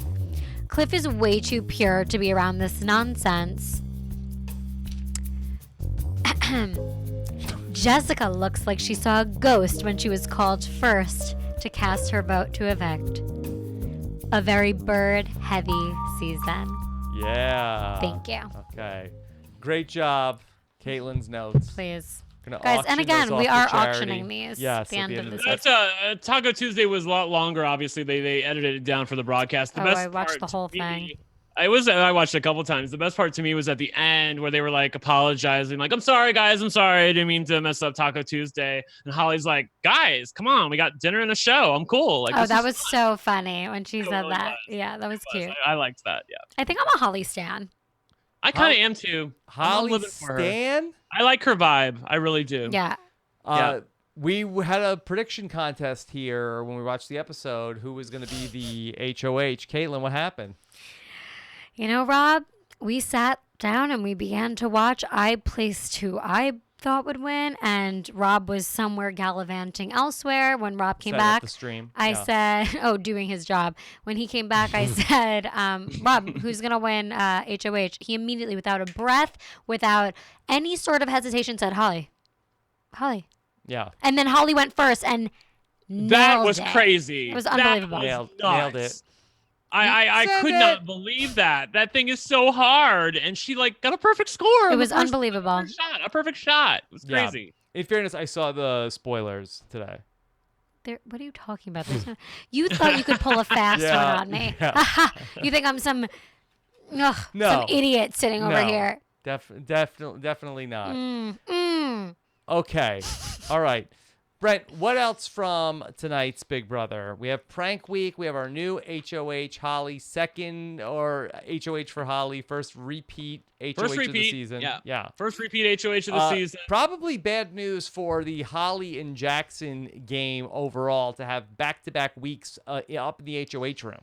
Cliff is way too pure to be around this nonsense. Jessica looks like she saw a ghost when she was called first to cast her vote to evict. A very bird-heavy season.
Yeah.
Thank you.
Okay. Great job. Kaitlyn's notes.
Please. Guys, and again, we are auctioning these
at
the end of this.
Taco Tuesday was a lot longer, obviously. They edited it down for the broadcast. The best
I watched
part
the whole
to me,
thing.
I watched it a couple times. The best part to me was at the end where they were like apologizing, like, I'm sorry, guys. I'm sorry. I didn't mean to mess up Taco Tuesday. And Holly's like, guys, come on. We got dinner and a show. I'm cool. Like,
Oh, that was so funny when she said that. Yeah, that was cute.
I liked that. Yeah.
I think I'm a Holly stan.
I kind of am too.
Holly Stan?
I like her vibe. I really do.
Yeah.
We had a prediction contest here when we watched the episode. Who was going to be the HOH? Kaitlyn, what happened?
You know, Rob, we sat down and we began to watch. I placed who I thought would win, and Rob was somewhere gallivanting elsewhere. When Rob came back,
the stream.
I said, doing his job. When he came back, I said, Rob, who's going to win HOH? He immediately, without a breath, without any sort of hesitation, said, Holly.
Yeah.
And then Holly went first and nailed
that was
it.
crazy.
It was unbelievable.
Nailed it.
I could not believe that. That thing is so hard, and she like got a perfect score.
It was unbelievable.
A perfect shot. It was crazy.
In fairness, I saw the spoilers today.
What are you talking about? You thought you could pull a fast one on me. Yeah. You think I'm some idiot sitting over here?
Definitely not. Okay. All right. Brent, what else from tonight's Big Brother? We have Prank Week. We have our new HOH, Holly. Second or HOH for Holly. First repeat HOH of the season.
Yeah. First repeat HOH of the season.
Probably bad news for the Holly and Jackson game overall to have back-to-back weeks up in the HOH room.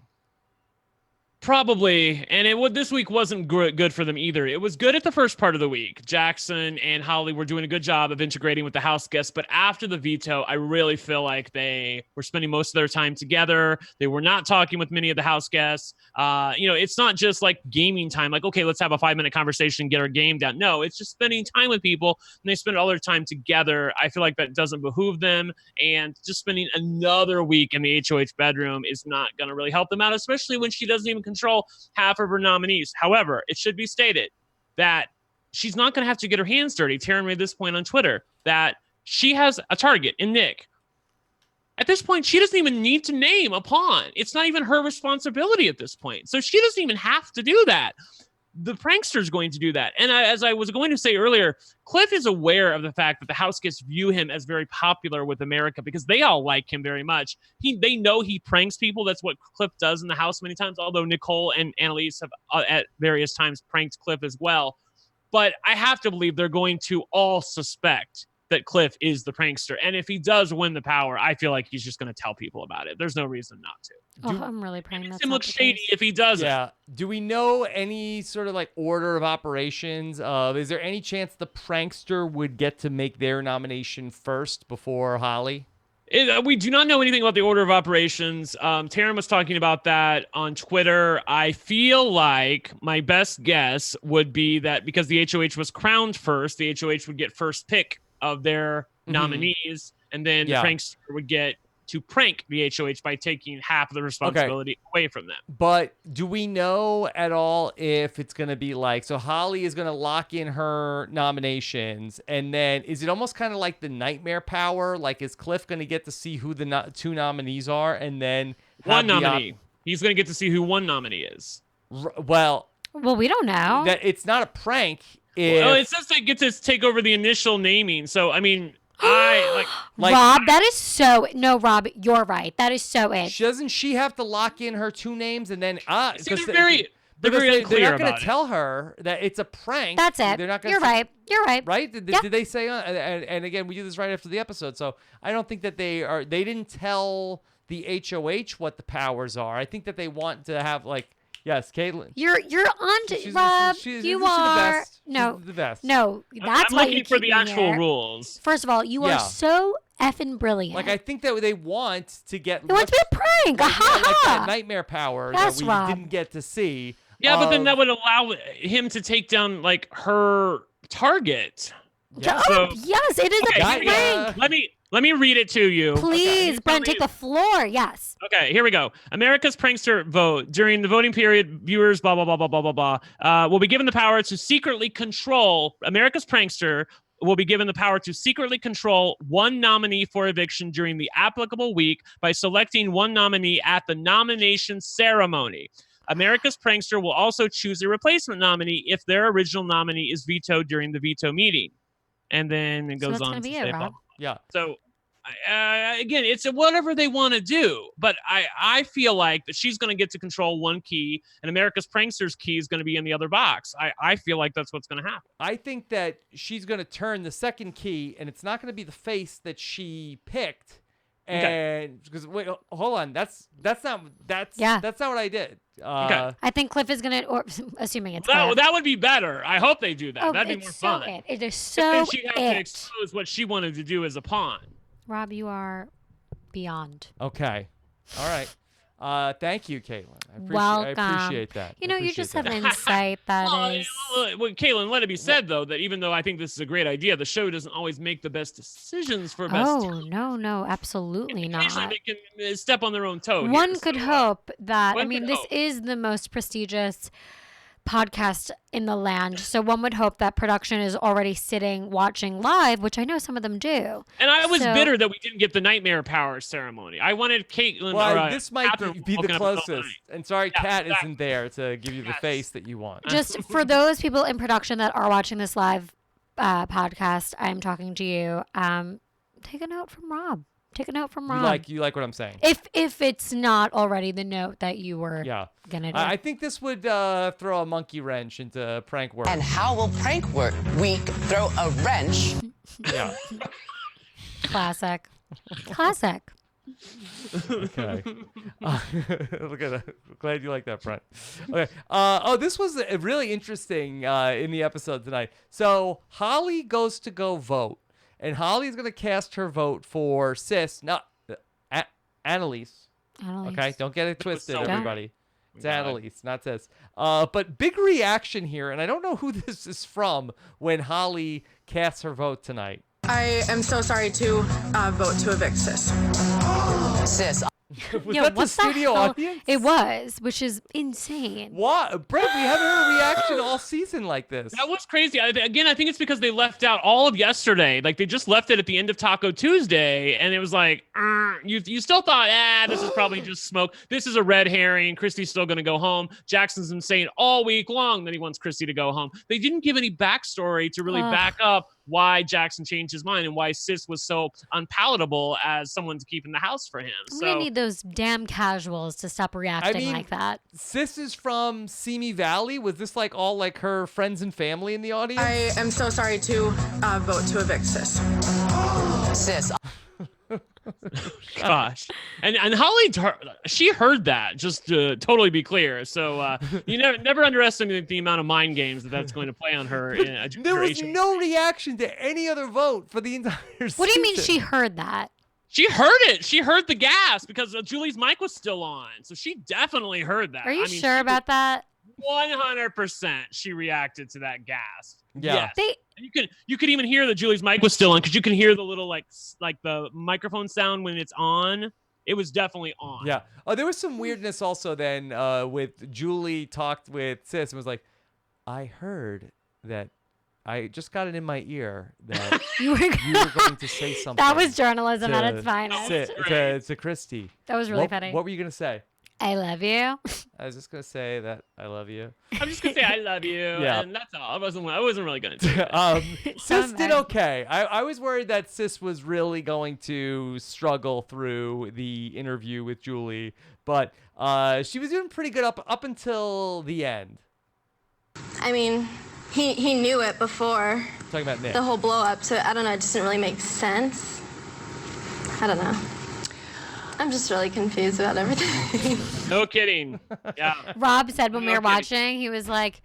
Probably, and this week wasn't good for them either. It was good at the first part of the week. Jackson and Holly were doing a good job of integrating with the house guests, but after the veto, I really feel like they were spending most of their time together. They were not talking with many of the house guests. It's not just like gaming time, like, okay, let's have a 5-minute conversation, get our game down. No, it's just spending time with people, and they spend all their time together. I feel like that doesn't behoove them, and just spending another week in the HOH bedroom is not going to really help them out, especially when she doesn't even control half of her nominees. However, it should be stated that she's not going to have to get her hands dirty. Taran made this point on Twitter that she has a target in Nick. At this point, she doesn't even need to name a pawn. It's not even her responsibility at this point. So she doesn't even have to do that. The prankster is going to do that. And as I was going to say earlier, Cliff is aware of the fact that the house guests view him as very popular with America because they all like him very much. They know he pranks people. That's what Cliff does in the house many times, although Nicole and Annalise have at various times pranked Cliff as well. But I have to believe they're going to all suspect that Cliff is the prankster. And if he does win the power, I feel like he's just going to tell people about it. There's no reason not to.
I'm really praying that's
him
not
look
the
shady
case.
if he doesn't.
Yeah. Do we know any sort of like order of operations? Is there any chance the prankster would get to make their nomination first before Holly?
We do not know anything about the order of operations. Taran was talking about that on Twitter. I feel like my best guess would be that because the HOH was crowned first, the HOH would get first pick of their nominees, and then the prankster would get to prank the HOH by taking half of the responsibility away from them.
But do we know at all if it's going to be like, so Holly is going to lock in her nominations, and then is it almost kind of like the nightmare power? Like, is Cliff going to get to see who the two nominees are, and then
one nominee? He's going to get to see who one nominee is.
Well,
we don't know.
That it's not a prank.
It says they get to take over the initial naming. So, I mean, like
Rob, that is so... No, Rob, you're right. That is so it.
Doesn't she have to lock in her two names and then...
See, they're very unclear
they're not going
about
to tell her that it's a prank.
That's it.
They're not gonna
You're right. You're right.
Right? Did they say... and again, we do this right after the episode, so I don't think that they didn't tell the HOH what the powers are. I think that they want to have, like... Yes, Kaitlyn.
You're on to Rob. You are
the best.
No, that's
I'm
why
looking
you
for
keep
the
me
actual
here.
rules.
First of all, you are so effing brilliant.
Like, I think that they want to get...
They want to be a prank.
Like that nightmare power that we didn't get to see.
Yeah, but then that would allow him to take down, like, her target.
Yeah.
Yes, it is a prank.
Let me read it to you.
Please, Brent, take the floor. Yes.
Okay, here we go. America's prankster vote. During the voting period, viewers, blah, blah, blah, blah, blah, blah, blah, will be given the power to secretly control. America's prankster will be given the power to secretly control one nominee for eviction during the applicable week by selecting one nominee at the nomination ceremony. America's Prankster will also choose a replacement nominee if their original nominee is vetoed during the veto meeting. And then it goes
that's
on
gonna
to
be
say,
it, Rob.
Yeah.
So again, it's whatever they want to do. But I feel like that she's going to get to control one key, and America's Prankster's key is going to be in the other box. I feel like that's what's going to happen.
I think that she's going to turn the second key, and it's not going to be the face that she picked. And because wait, hold on, that's not what I did.
I think Cliff is gonna, or assuming it's
that would be better. I hope they do that.
Oh,
That'd be more fun.
It is so.
She'd have to expose what she wanted to do as a pawn.
Rob, you are beyond.
Okay, all right. Thank you, Kaitlyn.
Welcome.
I appreciate that.
You know, you just have insight that is.
Well, Kaitlyn, let it be said, though, that even though I think this is a great idea, the show doesn't always make the best decisions for best.
Oh, no, absolutely not.
Occasionally they can step on their own toe.
One could hope that, this is the most prestigious podcast in the land, so one would hope that production is already sitting watching live, which I know some of them do.
And I was bitter that we didn't get the Nightmare Power ceremony. I wanted Kaitlyn.
Well, this might be the closest. And sorry, Kat isn't there to give you the face that you want.
Just for those people in production that are watching this live podcast, I'm talking to you. Take a note from Rob. Take a note from Rob.
You like what I'm saying?
If it's not already the note that you were gonna do.
I think this would throw a monkey wrench into prank work.
And how will prank work week throw a wrench?
Yeah.
Classic.
Okay. Look at that. Glad you like that, Brent. Okay. This was really interesting in the episode tonight. So Holly goes to go vote. And Holly's going to cast her vote for Sis, not Annalise. Okay, don't get it twisted, everybody. It's Annalise, not Sis. But big reaction here, and I don't know who this is from when Holly casts her vote tonight.
I am so sorry to vote to evict Sis.
Sis.
Was that the studio audience?
It was, which is insane.
What? Brent, we haven't heard a reaction all season like this.
That was crazy. Again, I think it's because they left out all of yesterday. Like, they just left it at the end of Taco Tuesday, and it was like, you still thought, this is probably just smoke. This is a red herring. Christy's still going to go home. Jackson's been saying all week long that he wants Christy to go home. They didn't give any backstory to really back up why Jackson changed his mind and why Sis was so unpalatable as someone to keep in the house for him.
I'm going to need those damn casuals to stop reacting like that.
Sis is from Simi Valley. Was this like all like her friends and family in the audience?
I am so sorry to vote to evict Sis.
Sis.
Gosh. And Holly, she heard that, just to totally be clear. So you never underestimate the amount of mind games that's going to play on her.
There was no reaction to any other vote for the entire season.
What do you mean she heard that?
She heard it. She heard the gas because Julie's mic was still on. So she definitely heard that.
Are you sure about that?
100% she reacted to that gas.
Yeah.
Yes. You could even hear that Julie's mic was still on because you can hear the little like the microphone sound when it's on. It was definitely on.
Yeah. Oh, there was some weirdness also then with Julie talked with Sis and was like, I heard that I just got it in my ear that you were going to say something.
That was journalism at its finest.
To Christy.
That was really funny.
What were you going to say?
I love you.
I was just going to say that I love you.
I'm just going to say I love you. Yeah. And that's all. I wasn't really going to do it.
Sis did okay. I was worried that Sis was really going to struggle through the interview with Julie, but she was doing pretty good up until the end.
I mean, he knew it before
Talking about Nick.
the whole blow up, so I don't know, it just didn't really make sense. I don't know. I'm just really confused about everything.
No kidding. Yeah.
Rob said when we were watching, he was like,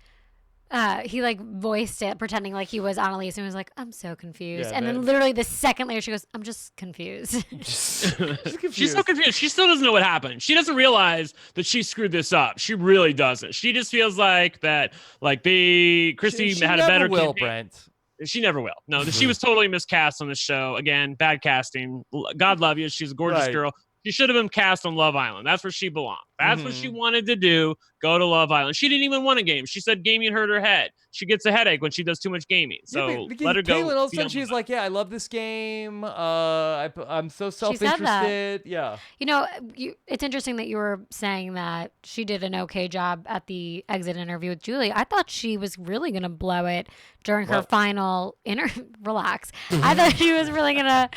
he like voiced it, pretending like he was Annalise, and was like, I'm so confused.
Yeah,
and then literally the second later, she goes, I'm just confused.
She's confused.
She's so confused. She still doesn't know what happened. She doesn't realize that she screwed this up. She really doesn't. She just feels like that, like Christy had a better
will,
campaign.
Brent.
She never will. No, she was totally miscast on this show. Again, bad casting. God love you. She's a gorgeous girl. She should have been cast on Love Island. That's where she belonged. That's what she wanted to do. Go to Love Island. She didn't even want a game. She said gaming hurt her head. She gets a headache when she does too much gaming. So let her go.
Kaitlyn, all of a sudden, she's like, yeah, I love this game. I'm so self-interested. Yeah.
You know, it's interesting that you were saying that she did an okay job at the exit interview with Julie. I thought she was really going to blow it during her final relax. I thought she was really gonna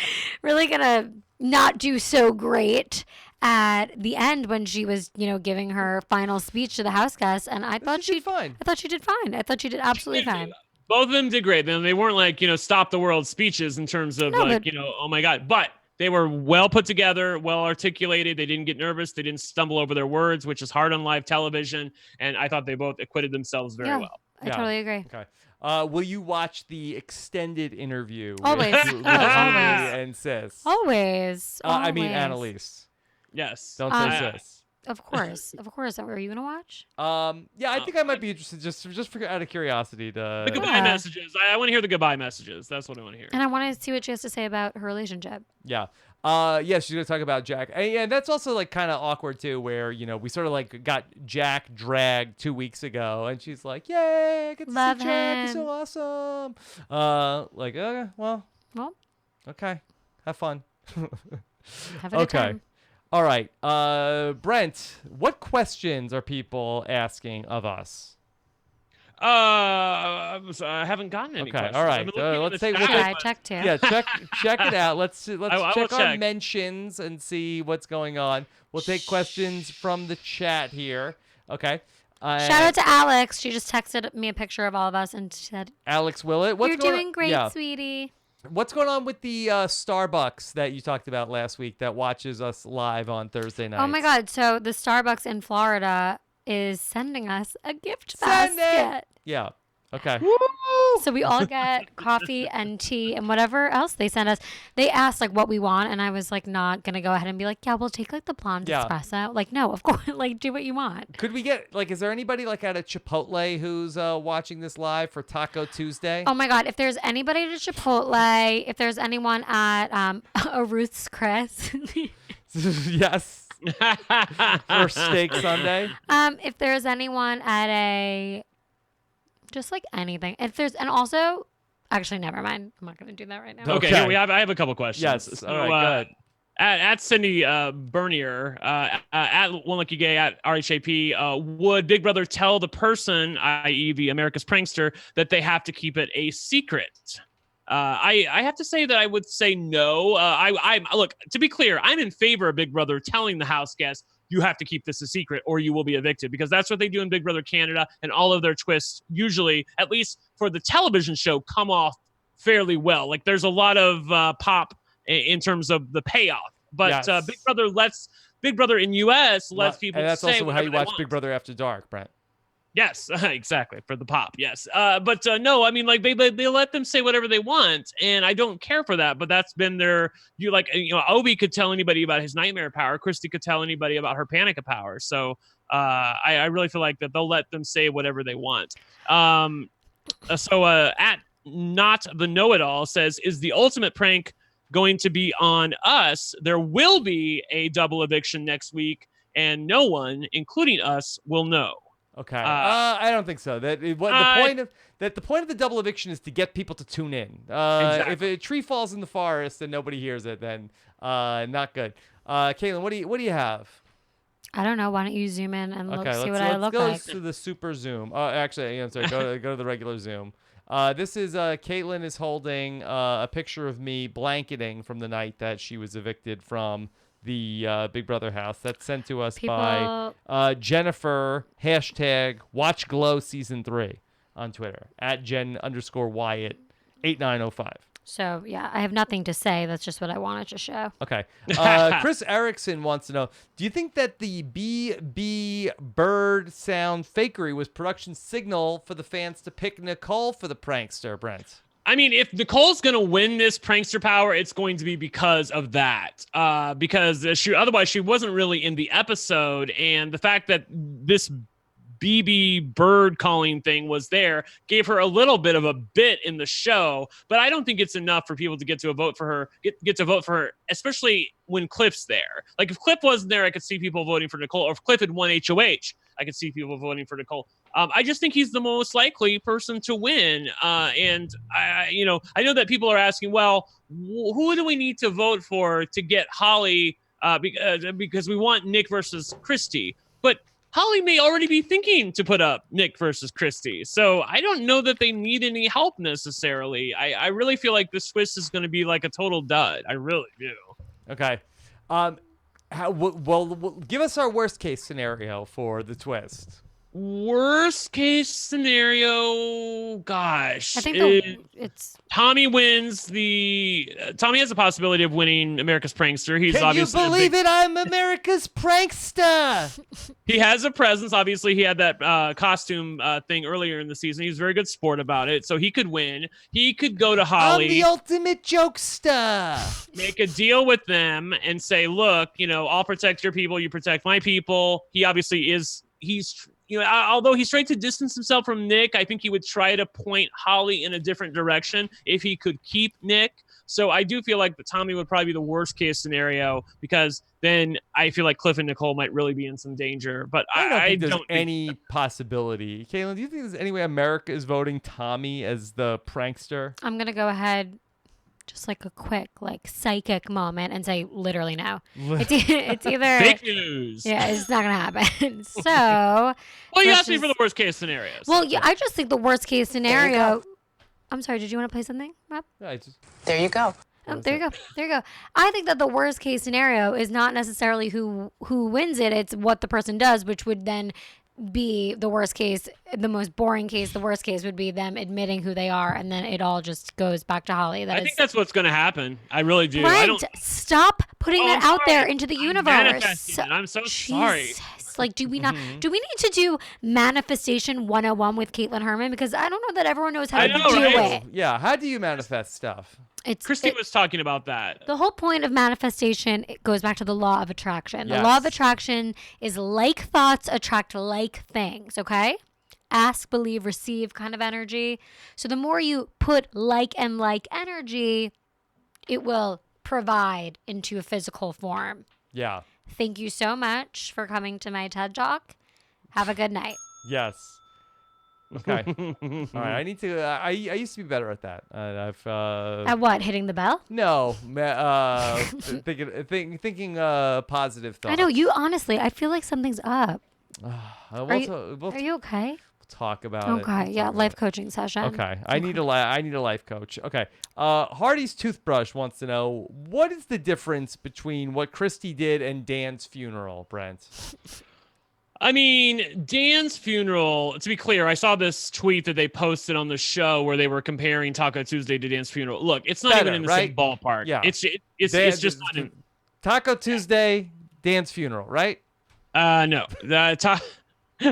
not do so great at the end when she was, giving her final speech to the house guests, and I thought she did fine. I thought she did fine. I thought she did absolutely fine.
Both of them did great. They weren't like, stop the world speeches in terms of oh my God. But they were well put together, well articulated. They didn't get nervous. They didn't stumble over their words, which is hard on live television. And I thought they both acquitted themselves very well.
I totally agree.
Okay. Will you watch the extended interview
always.
with Julie and Sis?
Always.
I mean, Annalise.
Yes.
Don't say Sis.
Of course. Are you gonna watch?
Yeah, I think I might be interested just out of curiosity.
The goodbye messages. I want to hear the goodbye messages. That's what I want to hear.
And I want to see what she has to say about her relationship.
Yeah. Yeah, she's gonna talk about Jack. And that's also like kind of awkward too, where we sort of like got Jack dragged 2 weeks ago, and she's like, "Yay, I get to
Love
see Jack.
him.
He's so awesome." Okay, well, okay, have fun.
Have a good time.
All right, Brent, what questions are people asking of us?
I haven't gotten any questions.
All right. Let's take.
I checked too.
Yeah, check it out. Let's check our
check.
mentions and see what's going on. We'll take questions from the chat here. Okay.
Shout out to Alex. She just texted me a picture of all of us and she said,
Alex Willett,
"You're doing great, sweetie."
What's going on with the Starbucks that you talked about last week that watches us live on Thursday nights?
Oh my God! So the Starbucks in Florida is sending us a gift basket.
Yeah. Okay.
So we all get coffee and tea and whatever else they send us. They asked like what we want, and I was like not gonna go ahead and be like, yeah, we'll take like the blonde espresso. Like, no, of course, like do what you want.
Could we get like? Is there anybody like at a Chipotle who's watching this live for Taco Tuesday?
Oh my God! If there's anybody at Chipotle, if there's anyone at a Ruth's Chris,
yes. For Steak Sunday.
If there's anyone at a just like anything. If there's and also actually never mind. I'm not gonna do that right now.
Okay, here we have I have a couple questions.
Yes.
So,
all right, good.
At Cindy Bernier, at One Lucky Gay, at RHAP, would Big Brother tell the person, i.e. the America's Prankster, that they have to keep it a secret? I have to say that I would say no. I look, to be clear, I'm in favor of Big Brother telling the house guests, you have to keep this a secret or you will be evicted, because that's what they do in Big Brother Canada, and all of their twists usually, at least for the television show, come off fairly well. Like there's a lot of pop in terms of the payoff, but yes. Big Brother in US lets people say, and
that's also how you watch
want.
Big Brother After Dark, Brent.
Yes, exactly, for the pop. Yes, but no, I mean, like they let them say whatever they want, and I don't care for that. But that's been their Obi could tell anybody about his nightmare power. Christy could tell anybody about her Panica power. So I really feel like that they'll let them say whatever they want. So at Not the Know-It-All says, is the ultimate prank going to be on us? There will be a double eviction next week, and no one, including us, will know.
Okay. I don't think so. The point of the double eviction is to get people to tune in.
Exactly.
If a tree falls in the forest and nobody hears it, then not good. Kaitlyn, what do you have?
I don't know. Why don't you zoom in and see what I look like?
Let's go to the super zoom. Actually, I'm sorry. Go to the regular zoom. This is Kaitlyn is holding a picture of me blanketing from the night that she was evicted from the Big Brother house. That's sent to us by Jennifer #WatchGlow Season 3 on Twitter at Jen_Wyatt 8905.
So yeah, I have nothing to say. That's just what I wanted to show.
Okay. Chris Erickson wants to know, do you think that the BB bird sound fakery was production signal for the fans to pick Nicole for the prankster, Brent?
I mean, if Nicole's going to win this prankster power, it's going to be because of that. Because otherwise she wasn't really in the episode. And the fact that this BB bird calling thing was there, gave her a little bit of a bit in the show, but I don't think it's enough for people to get to a vote for her, get to vote for her, especially when Cliff's there. Like if Cliff wasn't there, I could see people voting for Nicole, or if Cliff had won HOH, I could see people voting for Nicole. I just think he's the most likely person to win. And I know that people are asking, well, who do we need to vote for to get Holly? Because we want Nick versus Christie, but Holly may already be thinking to put up Nick versus Christie. So I don't know that they need any help necessarily. I really feel like this twist is going to be like a total dud. I really do.
Okay. Well, give us our worst case scenario for the twist.
Worst case scenario, gosh.
I think it's
Tommy wins Tommy has the possibility of winning America's Prankster. He's
Can
obviously
you believe it? I'm America's Prankster.
He has a presence. Obviously, he had that costume thing earlier in the season. He was a very good sport about it, so he could win. He could go to Holly.
I'm the ultimate jokester.
Make a deal with them and say, look, I'll protect your people. You protect my people. He obviously is. Although he's trying to distance himself from Nick, I think he would try to point Holly in a different direction if he could keep Nick. So I do feel like Tommy would probably be the worst case scenario, because then I feel like Cliff and Nicole might really be in some danger. But I don't think
any possibility. Kaitlyn, do you think there's any way America is voting Tommy as the prankster?
I'm going to go ahead, just like a quick, psychic moment, and say literally no. It's either
fake news.
Yeah, it's not gonna happen. So,
well, you asked me for the worst case scenarios.
Well, yeah, I just think the worst case scenario. I'm sorry. Did you want to play something, Rob?
There you go.
Oh, there you go. I think that the worst case scenario is not necessarily who wins it. It's what the person does, which would then be the worst case. The most boring case, the worst case would be them admitting who they are, and then it all just goes back to Holly.
I think that's what's going to happen. I really do.
Brent, stop putting that out there into the universe.
I'm so sorry.
Do we not? Do we need to do manifestation 101 with Kaitlyn Herman? Because I don't know that everyone knows how to do it.
Yeah, how do you manifest stuff?
Christy was talking about that.
The whole point of manifestation, it goes back to the law of attraction.
Yes.
The law of attraction is like thoughts attract like things, okay? Ask, believe, receive kind of energy. So the more you put like and like energy, it will provide into a physical form.
Yeah.
Thank you so much for coming to my TED Talk. Have a good night.
Yes. Okay. All right. I need to. I used to be better at that. I've.
At what? Hitting the bell?
No. Thinking positive thoughts.
I know you. Honestly, I feel like something's up.
Are
you okay?
We'll talk about it.
Okay. Yeah. Life coaching session.
Okay. I need a life coach. Okay. Hardy's Toothbrush wants to know, what is the difference between what Christy did and Dan's funeral, Brent?
I mean, Dan's funeral, to be clear, I saw this tweet that they posted on the show where they were comparing Taco Tuesday to Dan's funeral. Look, it's not even in the same ballpark.
Yeah.
It's just not in...
Taco Tuesday, Dan's funeral, right?
No.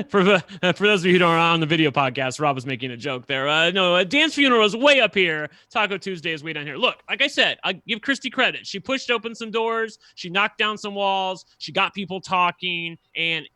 For those of you who don't are on the video podcast, Rob was making a joke there. No, Dan's funeral is way up here. Taco Tuesday is way down here. Look, like I said, I give Christy credit. She pushed open some doors. She knocked down some walls. She got people talking, and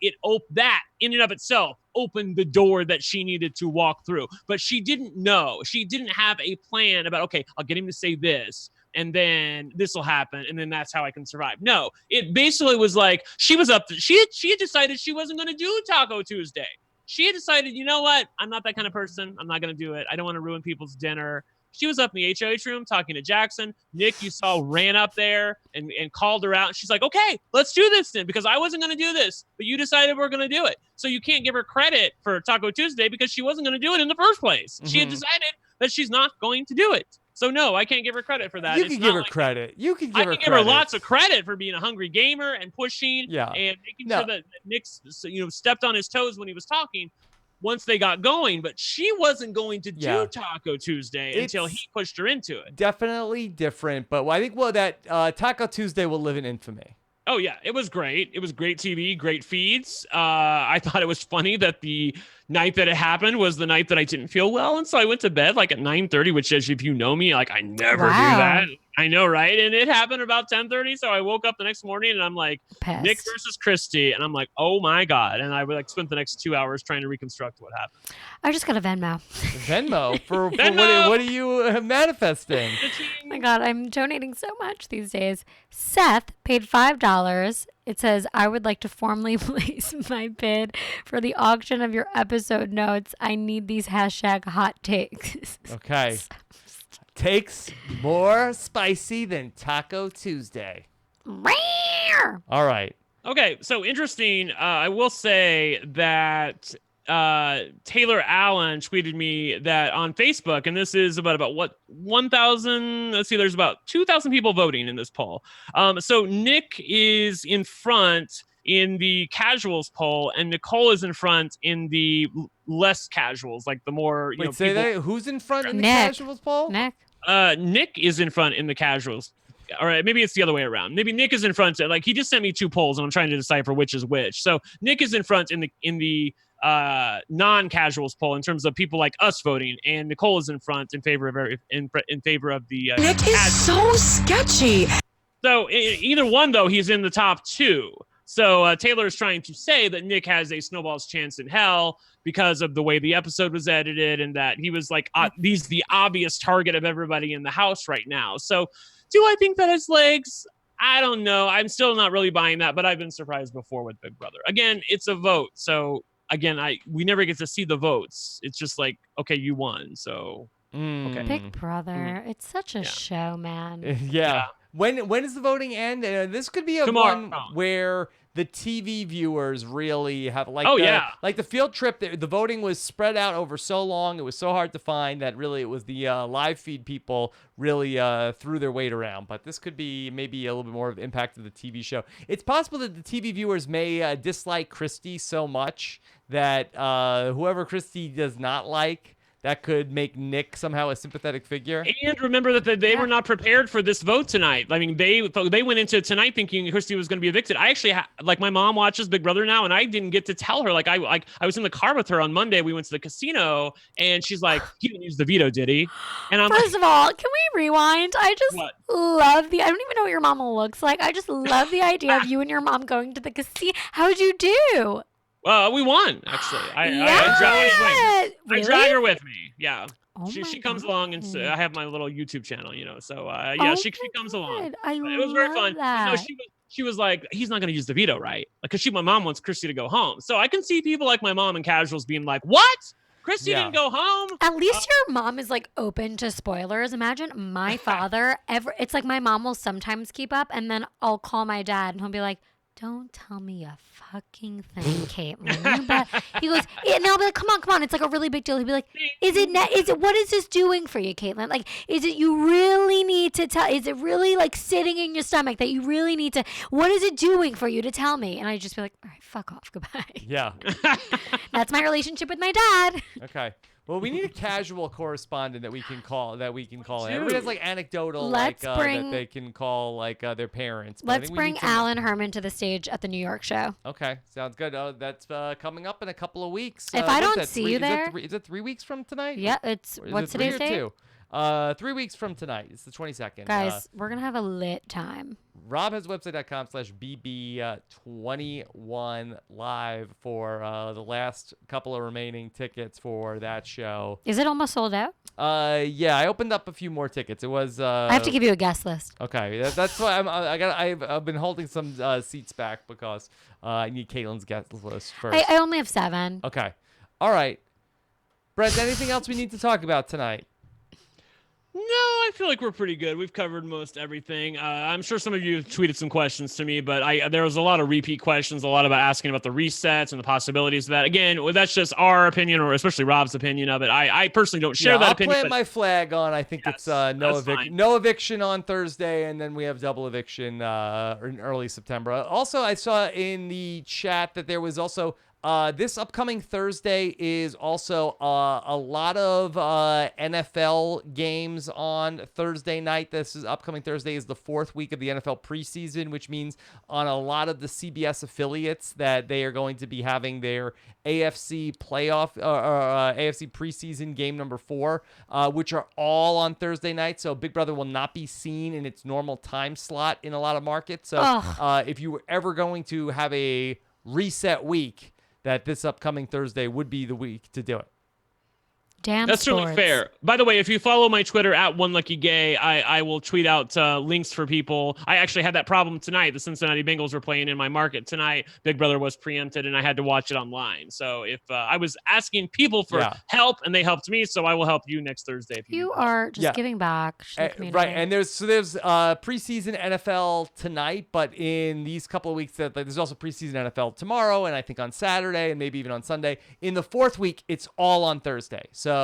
that in and of itself opened the door that she needed to walk through. But she didn't know. She didn't have a plan about, okay, I'll get him to say this, and then this will happen, and then that's how I can survive. No, it basically was like she was up. She had decided she wasn't going to do Taco Tuesday. She had decided, you know what? I'm not that kind of person. I'm not going to do it. I don't want to ruin people's dinner. She was up in the HOH room talking to Jackson. Nick, you saw, ran up there and called her out. And she's like, okay, let's do this then, because I wasn't going to do this, but you decided we're going to do it. So you can't give her credit for Taco Tuesday because she wasn't going to do it in the first place. Mm-hmm. She had decided that she's not going to do it. So no, I can't give her credit for that.
You can give her credit. I can give
her lots of credit for being a hungry gamer and pushing and making sure that Nick, stepped on his toes when he was talking once they got going. But she wasn't going to do Taco Tuesday until he pushed her into it.
Definitely different, but I think that Taco Tuesday will live in infamy.
Oh, yeah, it was great. It was great TV, great feeds. I thought it was funny that the night that it happened was the night that I didn't feel well. And so I went to bed at 9:30, which, as if you know me, I never do that. I know, right? And it happened about 10:30. So I woke up the next morning and I'm like,
Pissed.
Nick versus Christy. And I'm like, oh my God. And I like spent the next 2 hours trying to reconstruct what happened.
I just got a Venmo.
Venmo? For
Venmo!
what are you manifesting?
Oh my God, I'm donating so much these days. Seth paid $5. It says, I would like to formally place my bid for the auction of your episode notes. I need these #hot takes.
Okay. Takes more spicy than Taco Tuesday. All right.
Okay, so interesting. I will say that Taylor Allen tweeted me that on Facebook, and this is about what 1,000. Let's see, there's about 2,000 people voting in this poll. So Nick is in front in the casuals poll, and Nicole is in front in the less casuals, like the more.
Wait, say that. Who's in front in the
Nick.
casuals poll?
Nick.
Nick is in front in the casuals. All right, maybe it's the other way around. Maybe Nick is in front. Like he just sent me 2 polls, and I'm trying to decipher which is which. So Nick is in front in the non-casuals poll in terms of people like us voting, and Nicole is in front in favor of in favor of the.
Nick is so sketchy.
So either one, though, he's in the top 2. So Taylor is trying to say that Nick has a snowball's chance in hell because of the way the episode was edited, and that he was like, he's the obvious target of everybody in the house right now. So do I think that has legs? I don't know. I'm still not really buying that, but I've been surprised before with Big Brother. Again, it's a vote. So again, we never get to see the votes. It's just like, okay, you won. So okay.
Big Brother. It's such a show, man.
Yeah. When does the voting end? This could be one where the TV viewers really have like the field trip. The voting was spread out over so long. It was so hard to find that really it was the live feed people really threw their weight around. But this could be maybe a little bit more of the impact of the TV show. It's possible that the TV viewers may dislike Christy so much that whoever Christy does not like, that could make Nick somehow a sympathetic figure.
And remember that they were not prepared for this vote tonight. I mean, they went into tonight thinking Christy was going to be evicted. I actually, like, my mom watches Big Brother now, and I didn't get to tell her. Like, I was in the car with her on Monday. We went to the casino, and she's like, he didn't use the veto, did he? And I'm
First of all, can we rewind? I just love I don't even know what your mama looks like. I just love the idea of you and your mom going to the casino. How'd you do?
We won, actually. I drag her with me. Yeah. She comes along, and I have my little YouTube channel, So she comes along. It was very fun. No, she was like, he's not going to use the veto, right? Because my mom wants Christy to go home. So I can see people like my mom and casuals being like, what? Christy didn't go home?
At least your mom is like open to spoilers. Imagine my father it's like my mom will sometimes keep up, and then I'll call my dad and he'll be like, don't tell me a fucking thing, Kaitlyn. But he goes, and I'll be like, come on. It's like a really big deal. He'll be like, what is this doing for you, Kaitlyn? Like, is it you really need to tell? Is it really like sitting in your stomach that you really need to? What is it doing for you to tell me? And I just be like, all right, fuck off, goodbye.
Yeah.
That's my relationship with my dad.
Okay. Well, we need a casual correspondent that we can call in. Everybody has like anecdotal, that they can call like their parents. But
let's bring Kaitlyn Herman to the stage at the New York show.
Okay, sounds good. That's coming up in a couple of weeks.
If I don't see you there,
is it 3 weeks from tonight?
Yeah, what's today's date?
3 weeks from tonight. It's the 22nd.
Guys, we're gonna have a lit time.
Rob has website.com/BB21 live for the last couple of remaining tickets for that show.
Is it almost sold out?
Yeah, I opened up a few more tickets. It was.
I have to give you a guest list.
Okay, that's why I've been holding some seats back because I need Kaitlyn's guest list first.
I only have 7.
Okay, all right. Brent, anything else we need to talk about tonight?
No, I feel like we're pretty good. We've covered most everything. I'm sure some of you tweeted some questions to me, but there was a lot of repeat questions, a lot about asking about the resets and the possibilities of that. Again, that's just our opinion, or especially Rob's opinion of it. I personally don't share that opinion.
I'll plant my flag on. I think it's no eviction on Thursday, and then we have double eviction in early September. Also, I saw in the chat that there was also This upcoming Thursday is also a lot of NFL games on Thursday night. Upcoming Thursday is the 4th week of the NFL preseason, which means on a lot of the CBS affiliates that they are going to be having their AFC playoff AFC preseason game number 4, which are all on Thursday night. So Big Brother will not be seen in its normal time slot in a lot of markets. So if you were ever going to have a reset week, that this upcoming Thursday would be the week to do it.
Damn,
that's
sports.
really fair. By the way, if you follow my Twitter at OneLuckyGay, I will tweet out links for people. I actually had that problem tonight. The Cincinnati Bengals were playing in my market tonight. Big Brother was preempted, and I had to watch it online. So if I was asking people for help, and they helped me, so I will help you next Thursday. If
you are just giving back to the community.
Right, and there's preseason NFL tonight, but in these couple of weeks, there's also preseason NFL tomorrow, and I think on Saturday, and maybe even on Sunday. In the 4th week, it's all on Thursday. So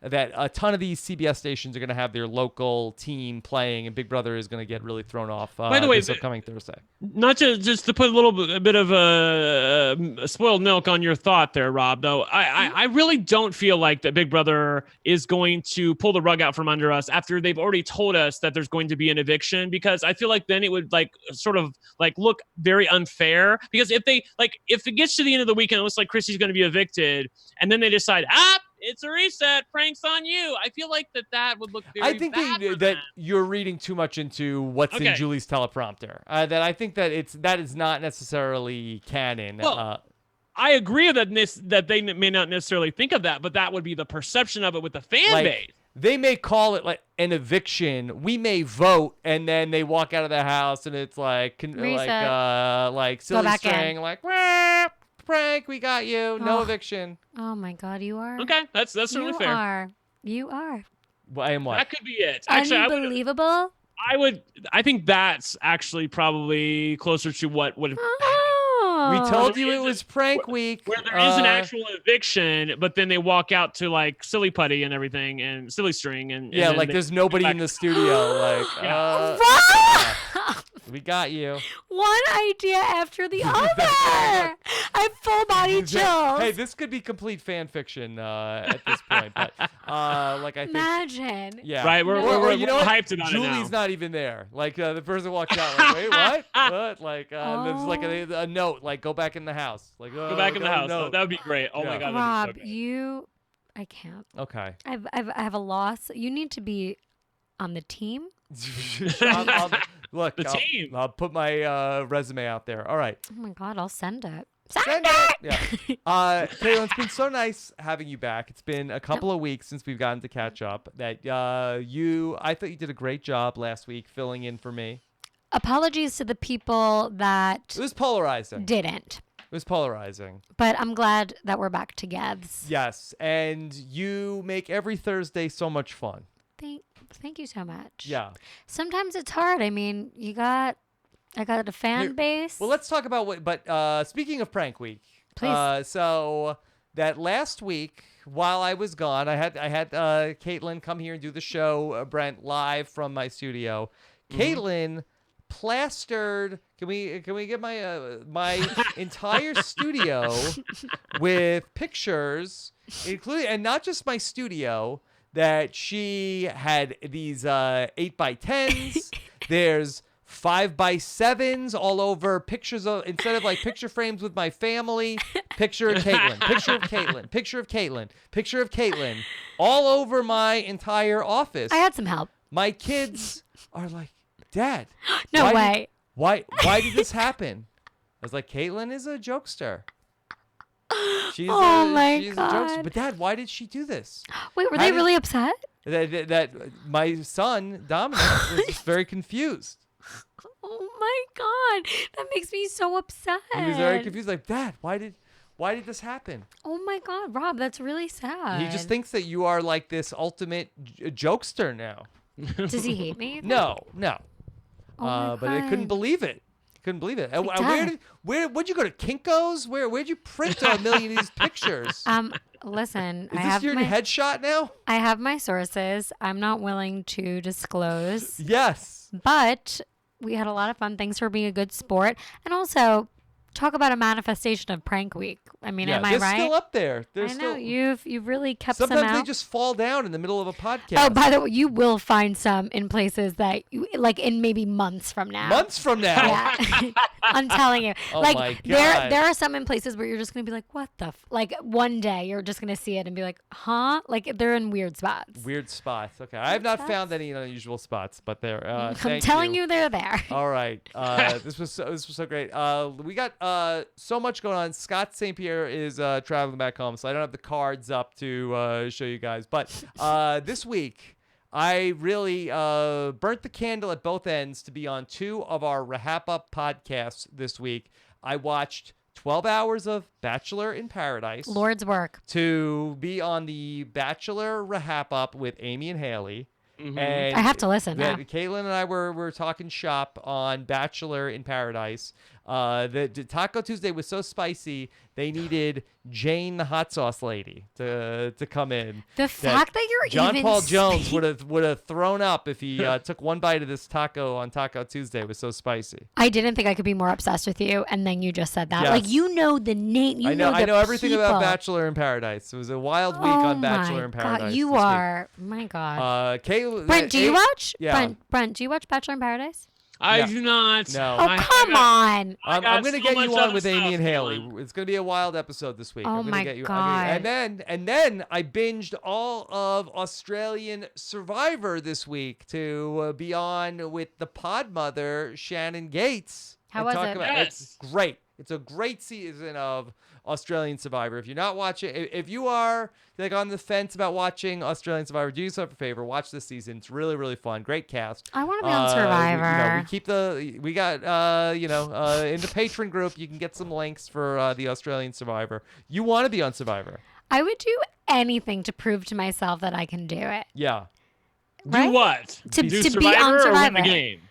that a ton of these CBS stations are going to have their local team playing, and Big Brother is going to get really thrown off
By the way,
this upcoming Thursday.
Not just to put a bit of a spoiled milk on your thought there, Rob, though, I really don't feel like that Big Brother is going to pull the rug out from under us after they've already told us that there's going to be an eviction, because I feel like then it would look very unfair, because if it gets to the end of the weekend, it looks like Chrissy's going to be evicted, and then they decide, it's a reset, pranks on you. I feel like that would look very
I think
bad
that you're reading too much into what's in Julie's teleprompter. That I think that that is not necessarily canon.
Well, I agree that they may not necessarily think of that, but that would be the perception of it with the fan base.
They may call it like an eviction. We may vote, and then they walk out of the house, and it's like silly string, like prank, we got you, no eviction.
Oh my God, you are.
Okay, that's really fair.
You are.
Well, I am what?
That could be it. Actually,
unbelievable.
I think that's actually probably closer to what would.
We told you it was prank week.
Where there is an actual eviction, but then they walk out to like silly putty and everything and silly string and
there's nobody in the studio. We got you.
One idea after the other. I have full body chills.
Hey, this could be complete fan fiction at this point. But I think.
Imagine.
Yeah.
Right. We're hyped about
Julie's
it now.
not even there. Like the person walks out. Like, wait, what? What? Like there's like a note. Like go back in the house. Like
go back in the house. That would be great. Oh my God.
Rob,
that'd be so great.
I can't.
Okay.
I have a loss. You need to be on the team.
Look,
the team.
I'll put my resume out there. All right.
Oh my God, I'll send it.
Send it! Yeah. Kaitlyn, it's been so nice having you back. It's been a couple of weeks since we've gotten to catch up. I thought you did a great job last week filling in for me.
Apologies to the people that
it was polarizing.
Didn't.
It was polarizing.
But I'm glad that we're back together.
Yes, and you make every Thursday so much fun.
Thank you so much.
Yeah.
Sometimes it's hard. I mean, I got a fan base.
Well, let's talk about but speaking of prank week.
Please.
So that last week while I was gone, I had Kaitlyn come here and do the show, Brent, live from my studio. Mm-hmm. Kaitlyn plastered. Can we get my entire studio with pictures, including, and not just my studio, that she had these 8x10s. There's 5x7s all over, pictures of, instead of like picture frames with my family, picture of Kaitlyn, picture of Kaitlyn, picture of Kaitlyn, picture of Kaitlyn, all over my entire office.
I had some help.
My kids are like, Dad,
no way.
Why did this happen? I was like, Kaitlyn is a jokester. She's a jokester. But Dad, why did she do this?
Wait, were they really upset?
That my son Dominic was just very confused.
Oh my God, that makes me so upset.
He was very confused. Like, Dad, why did this happen?
Oh my God, Rob, that's really sad.
He just thinks that you are like this ultimate jokester now.
Does he hate me?
No.
Oh
but I couldn't believe it. Where'd you go to Kinko's? Where'd you print a million of these pictures?
Listen,
is this your headshot now?
I have my sources. I'm not willing to disclose.
Yes.
But we had a lot of fun. Thanks for being a good sport. And also, Talk about a manifestation of prank week. I mean, am I
they're
right?
still up there. They're
I know
still.
you've really kept some
Sometimes
out.
they just fall down in the middle of a podcast.
Oh, by the way, you will find some in places that like in maybe months from now.
Months from now.
Yeah. I'm telling you.
Oh
like
my God.
there are some in places where you're just gonna be like, what the like one day you're just gonna see it and be like, huh? Like they're in weird spots.
Weird spots. Okay, I have not found any unusual spots, but they're.
I'm telling you, they're there.
All right. This was so great. We got so much going on. Scott St. Pierre is traveling back home, so I don't have the cards up to show you guys. But this week, I really burnt the candle at both ends to be on 2 of our RHAP Up podcasts this week. I watched 12 hours of Bachelor in Paradise.
Lord's work.
To be on the Bachelor RHAP Up with Amy and Haley.
Mm-hmm.
And
I have to listen now.
Kaitlyn and I were talking shop on Bachelor in Paradise. The Taco Tuesday was so spicy they needed Jane, the hot sauce lady, to come in.
The fact that you're
John
even
Paul Jones would have thrown up if he took one bite of this taco on Taco Tuesday. It was so spicy.
I didn't think I could be more obsessed with you, and then you just said that.
Yes.
Like you know the name.
I know everything
people.
about Bachelor in Paradise. It was a wild week on Bachelor in Paradise.
God, you are. My God. Brent, do you watch?
Yeah.
Brent, do you watch Bachelor in Paradise?
I do not.
No.
Oh, come on.
I'm going to
so
get
much
you on
other
with Amy
stuff
and Haley.
going.
It's going to be a wild episode this week.
Oh
I'm gonna
my
get you,
God.
and then I binged all of Australian Survivor this week to be on with the pod mother Shannon Gates.
How was it?
It's great. It's a great season of Australian Survivor. If you're not watching, if you are like on the fence about watching Australian Survivor, do yourself a favor. Watch this season. It's really, really fun. Great cast.
I want to be on Survivor.
We got in the patron group, you can get some links for the Australian Survivor. You want to be on Survivor.
I would do anything to prove to myself that I can do it.
Yeah.
Right?
Do what?
To
do
be
Survivor
on
or win
Survivor.
the game?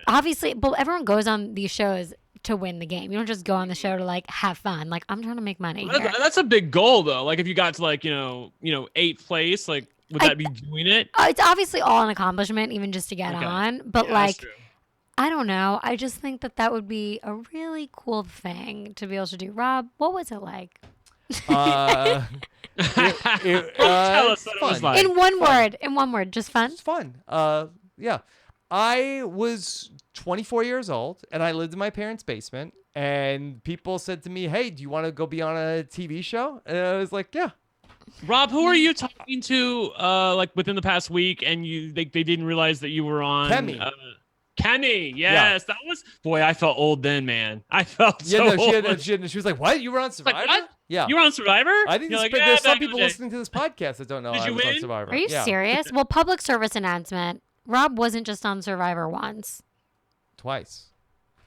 Obviously, but everyone goes on these shows to win the game. You don't just go on the show to like have fun. Like I'm trying to make money. Here.
That's a big goal though. Like if you got to like 8th place, like would that be doing it?
It's obviously all an accomplishment, even just to get on. But
Yeah,
like,
that's true.
I don't know. I just think that would be a really cool thing to be able to do. Rob, what was it like?
Tell us what it was like.
In one word, just fun.
It's fun. Yeah. I was 24 years old and I lived in my parents' basement, and people said to me, "Hey, do you want to go be on a TV show?" And I was like, "Yeah."
Rob, who are you talking to like within the past week and they didn't realize that you were on Kenny, yes. That was I felt old then, man. I felt so old.
She was like, "What? You were on Survivor?"
Like, what?
Yeah.
You were on Survivor?
I think
You're
there's some
back in
people
the day.
listening to this podcast that don't know
Did
I
you
was on
win?
Survivor.
Are you serious? Well, public service announcement. Rob wasn't just on Survivor once.
Twice.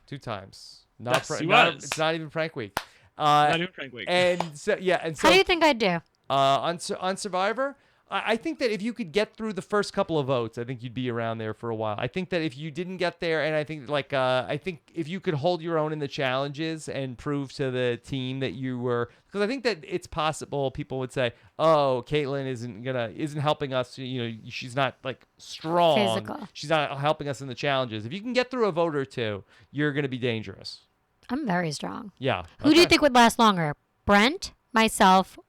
2 times.
Yes, he was.
It's not even prank week.
Not even prank week.
And so
How do you think I'd do?
on Survivor, I think that if you could get through the first couple of votes, I think you'd be around there for a while. I think that if you didn't get there, and I think if you could hold your own in the challenges and prove to the team that you were, because I think that it's possible people would say, "Oh, Kaitlyn isn't helping us. She's not like strong.
Physical.
She's not helping us in the challenges." If you can get through a vote or 2, you're gonna be dangerous.
I'm very strong.
Yeah.
Who do you think would last longer? Brent, myself,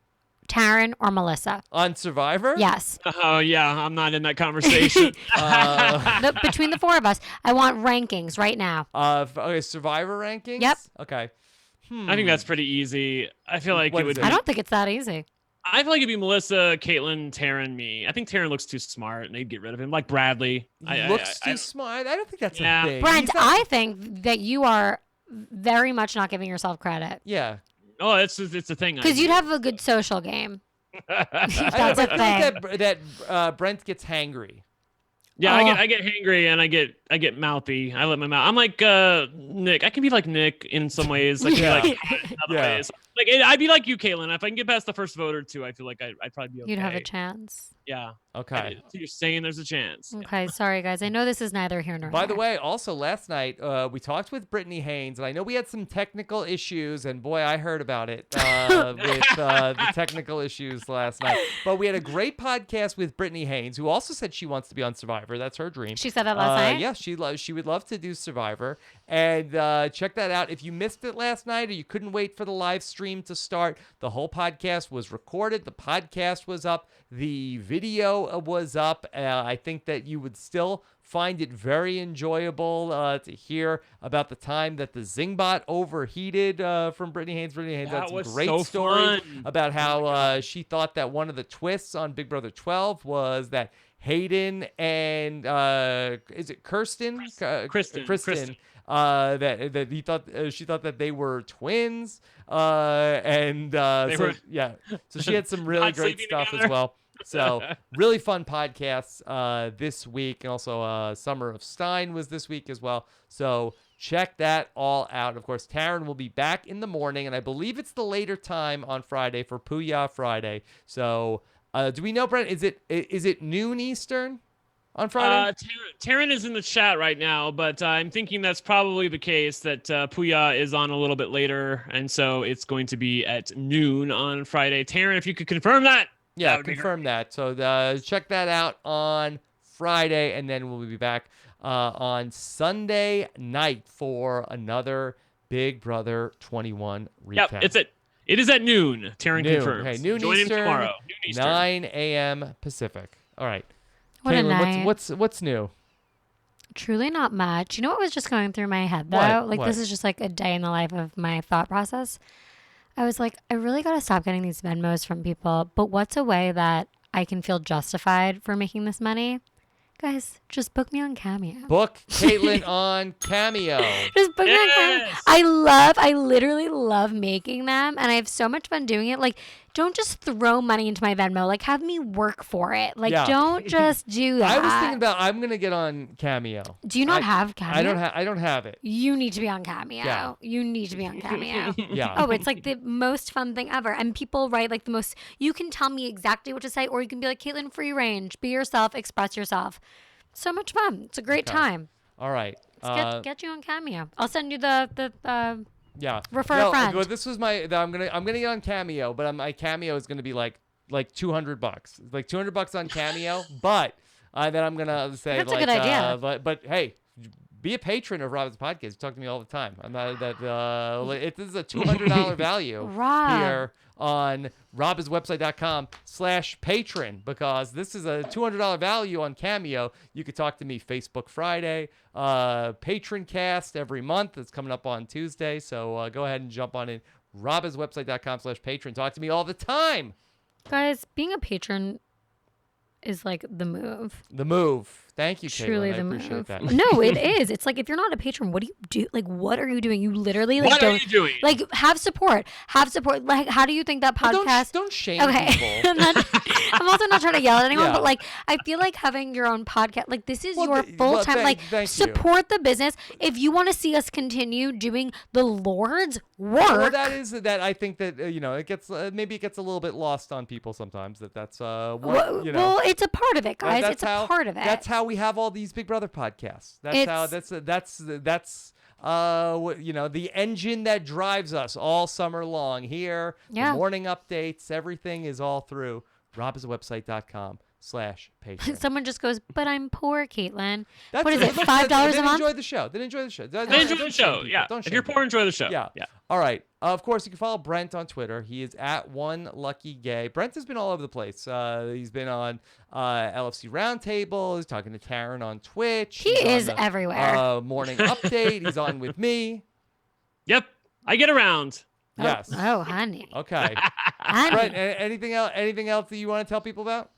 Taran, or Melissa?
On Survivor?
Yes.
Oh yeah, I'm not in that conversation.
Between the 4 of us, I want rankings right now.
Okay, Survivor rankings?
Yep.
Okay.
I think that's pretty easy. I feel like
What
it would
is
be,
I don't think it's that easy.
I feel like it'd be Melissa, Kaitlyn, Taran, me. I think Taran looks too smart and they'd get rid of him. Like Bradley.
He looks too smart. I don't think that's
Yeah.
a thing.
Brent,
He's not-
I think that you are very much not giving yourself credit.
Yeah.
Oh, it's a thing.
Because you'd have a good social game. That's a
I
thing.
think that Brent gets hangry.
Yeah, I get hangry and I get mouthy. I let my mouth. I'm like Nick. I can be like Nick in some ways. I can be like in other ways. Like I'd be like you, Kaitlyn. If I can get past the first vote or two, I feel like I'd probably be okay.
You'd have a chance.
Yeah.
Okay.
So you're saying there's a chance.
Okay, sorry guys. I know this is neither here nor there.
By the way, also last night we talked with Brittany Haynes, and I know we had some technical issues, and boy, I heard about it with the technical issues last night. But we had a great podcast with Brittany Haynes, who also said she wants to be on Survivor. That's her dream.
She said that last night?
Yeah, she would love to do Survivor. And check that out. If you missed it last night or you couldn't wait for the live stream to start, the whole podcast was recorded. The podcast was up. The video was up. I think that you would still find it very enjoyable to hear about the time that the Zingbot overheated from Brittany Haynes. Brittany Haynes had some great stories about how she thought that one of the twists on Big Brother 12 was that Hayden and is it Kirsten? Kristen. That he thought she thought that they were twins, so she had some really great stuff as well. So really fun podcasts this week, and also Summer of Stein was this week as well. So check that all out. Of course, Taran will be back in the morning, and I believe it's the later time on Friday for Puya Friday. So do we know, Brent? Is it noon Eastern on Friday?
Taran is in the chat right now, but I'm thinking that's probably the case, that Puya is on a little bit later, and so it's going to be at noon on Friday. Taran, if you could confirm that.
Yeah, confirm that. So check that out on Friday, and then we'll be back on Sunday night for another Big Brother 21 recap.
Yep, it is at noon. Taran confirms.
Okay, noon
Join
Eastern,
him tomorrow. Noon Eastern.
9 a.m. Pacific. All right.
What a
Kaitlyn,
night.
what's new?
Truly not much. You know what was just going through my head, though?
What?
This is just like a day in the life of my thought process. I was like, I really got to stop getting these Venmos from people. But what's a way that I can feel justified for making this money? Guys, just book me on Cameo.
Book Kaitlyn on Cameo.
Just book me on Cameo. I literally love making them, and I have so much fun doing it. Like, don't just throw money into my Venmo. Like, have me work for it. Like, don't just do that.
I was thinking about I'm gonna get on Cameo.
Do you not have Cameo?
I don't have it.
You need to be on Cameo.
Yeah.
You need to be on Cameo.
Yeah.
Oh, it's like the most fun thing ever. And people write like the most, you can tell me exactly what to say, or you can be like, Kaitlyn, free range, be yourself, express yourself. So much fun. It's a great time.
All right.
Let's get you on Cameo. I'll send you the refer a friend.
Well, this was I'm gonna get on Cameo, but my Cameo is gonna be like $200, like $200 on Cameo. But then I'm gonna say
that's a good idea.
But hey, be a patron of Rob's podcast. You talk to me all the time. I'm not that. It is a $200 value
Rob.
here on robhaswebsite.com/patron, because this is a $200 value on Cameo. You could talk to me Facebook Friday, Patron Cast every month. It's coming up on Tuesday. So go ahead and jump on in. robhaswebsite.com/patron. Talk to me all the time.
Guys, being a patron is like the move.
The move. Thank you,
Truly
Kaitlyn. I
the
appreciate
move.
that.
No, it is. It's like, if you're not a patron, what do you do? Like, what are you doing? You literally like
What are you doing?
Like, have support. Have support. Like, how do you think that podcast?
Don't shame
Okay.
people.
I'm also not trying to yell at anyone,
Yeah.
but like, I feel like having your own podcast, like, this is
Well,
your full time.
thank you.
Support the business. If you want to see us continue doing the Lord's work.
Well, that I think that it gets maybe it gets a little bit lost on people sometimes. That's
Well, it's a part of it, guys. It's a part of it.
That's how we have all these Big Brother podcasts. That's the engine that drives us all summer long here.
Yeah.
The morning updates, everything is all through robhaswebsite.com/patron.
Someone just goes, but I'm poor, Kaitlyn.
That's
What is
it.
it, $5 a month?
Enjoy the show. Then enjoy the show.
They enjoy the show. Yeah.
Don't
If
shame
you're
people.
poor, enjoy the show.
Yeah. All right. Of course, you can follow Brent on Twitter. He is at @OneLuckyGay. Brent has been all over the place. He's been on LFC Roundtable. He's talking to Taran on Twitch.
He is everywhere.
Morning Update. He's on with me.
Yep. I get around.
Yes.
Oh, honey.
Okay.
Honey.
Brent, anything else? Anything else that you want to tell people about?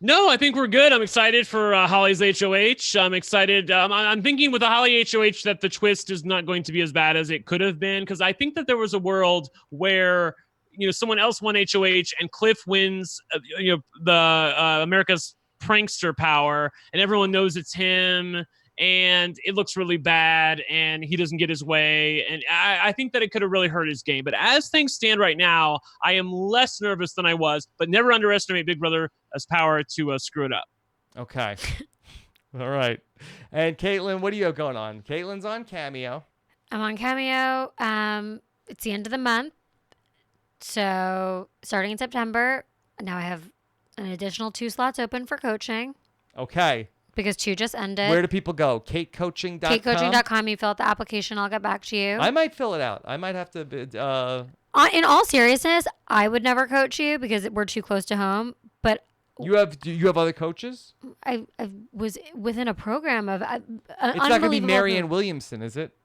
No, I think we're good. I'm excited for Holly's HOH. I'm excited. I'm thinking with the Holly HOH that the twist is not going to be as bad as it could have been, because I think that there was a world where someone else won HOH and Cliff wins the America's prankster power, and everyone knows it's him, and it looks really bad, and he doesn't get his way. And I think that it could have really hurt his game. But as things stand right now, I am less nervous than I was, but never underestimate Big Brother's power to screw it up.
Okay. All right. And Kaitlyn, what do you have going on? Kaitlyn's on Cameo.
I'm on Cameo. It's the end of the month. So starting in September, now I have an additional 2 slots open for coaching.
Okay.
Because 2 just ended.
Where do people go? KateCoaching.com?
KateCoaching.com. You fill out the application. I'll get back to you.
I might fill it out. I might have to.
In all seriousness, I would never coach you because we're too close to home. But
you have other coaches?
I was within a program of.
It's not going to be Marianne Williamson, is it?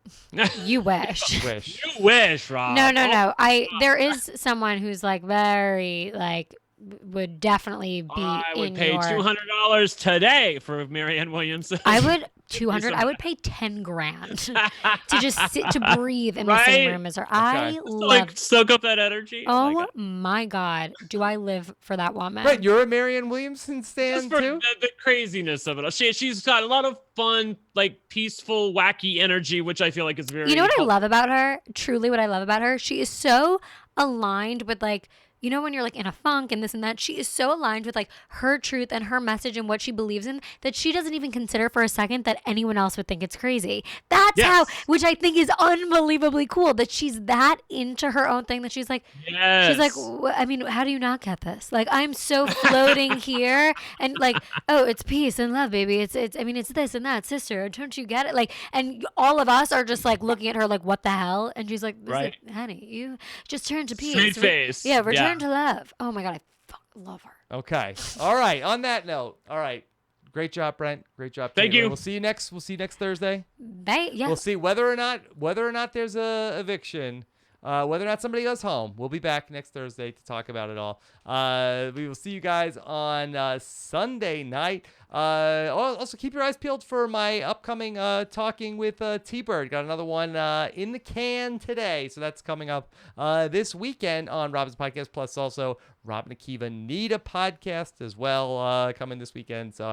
You wish.
You wish, Rob.
No. There is someone who's like very like. Would definitely be.
I would pay $200 today for Marianne Williamson.
I would $200. I would pay $10,000 to just sit to breathe in the same room as her. Okay. I love
soak up that energy.
Oh my God, do I live for that woman?
Right, you're a Marianne Williamson stan too.
The craziness of it all. She's got a lot of fun, like peaceful, wacky energy, which I feel like is very.
You know what I love about her? Truly, what I love about her? She is so aligned with like. You know, when you're like in a funk and this and that, she is so aligned with like her truth and her message and what she believes in that she doesn't even consider for a second that anyone else would think it's crazy. That's how, which I think is unbelievably cool that she's that into her own thing that she's like, she's like, I mean, how do you not get this? Like, I'm so floating here and like, oh, it's peace and love, baby. It's this and that, sister. Don't you get it? Like, and all of us are just like looking at her like, what the hell? And she's like, honey, you just turn to peace.
Straight face.
Return to love. Oh my God, I fucking love her.
Okay. All right. On that note, all right. Great job, Brent. Great job.
Thank you.
We'll see you next Thursday.
Yeah.
We'll see whether or not there's a eviction. Whether or not somebody goes home. We'll be back next Thursday to talk about it all. We will see you guys on Sunday night. Also, keep your eyes peeled for my upcoming Talking with T-Bird. Got another one in the can today. So that's coming up this weekend on Robin's Podcast. Plus also Rob and Akiva need a podcast as well coming this weekend. So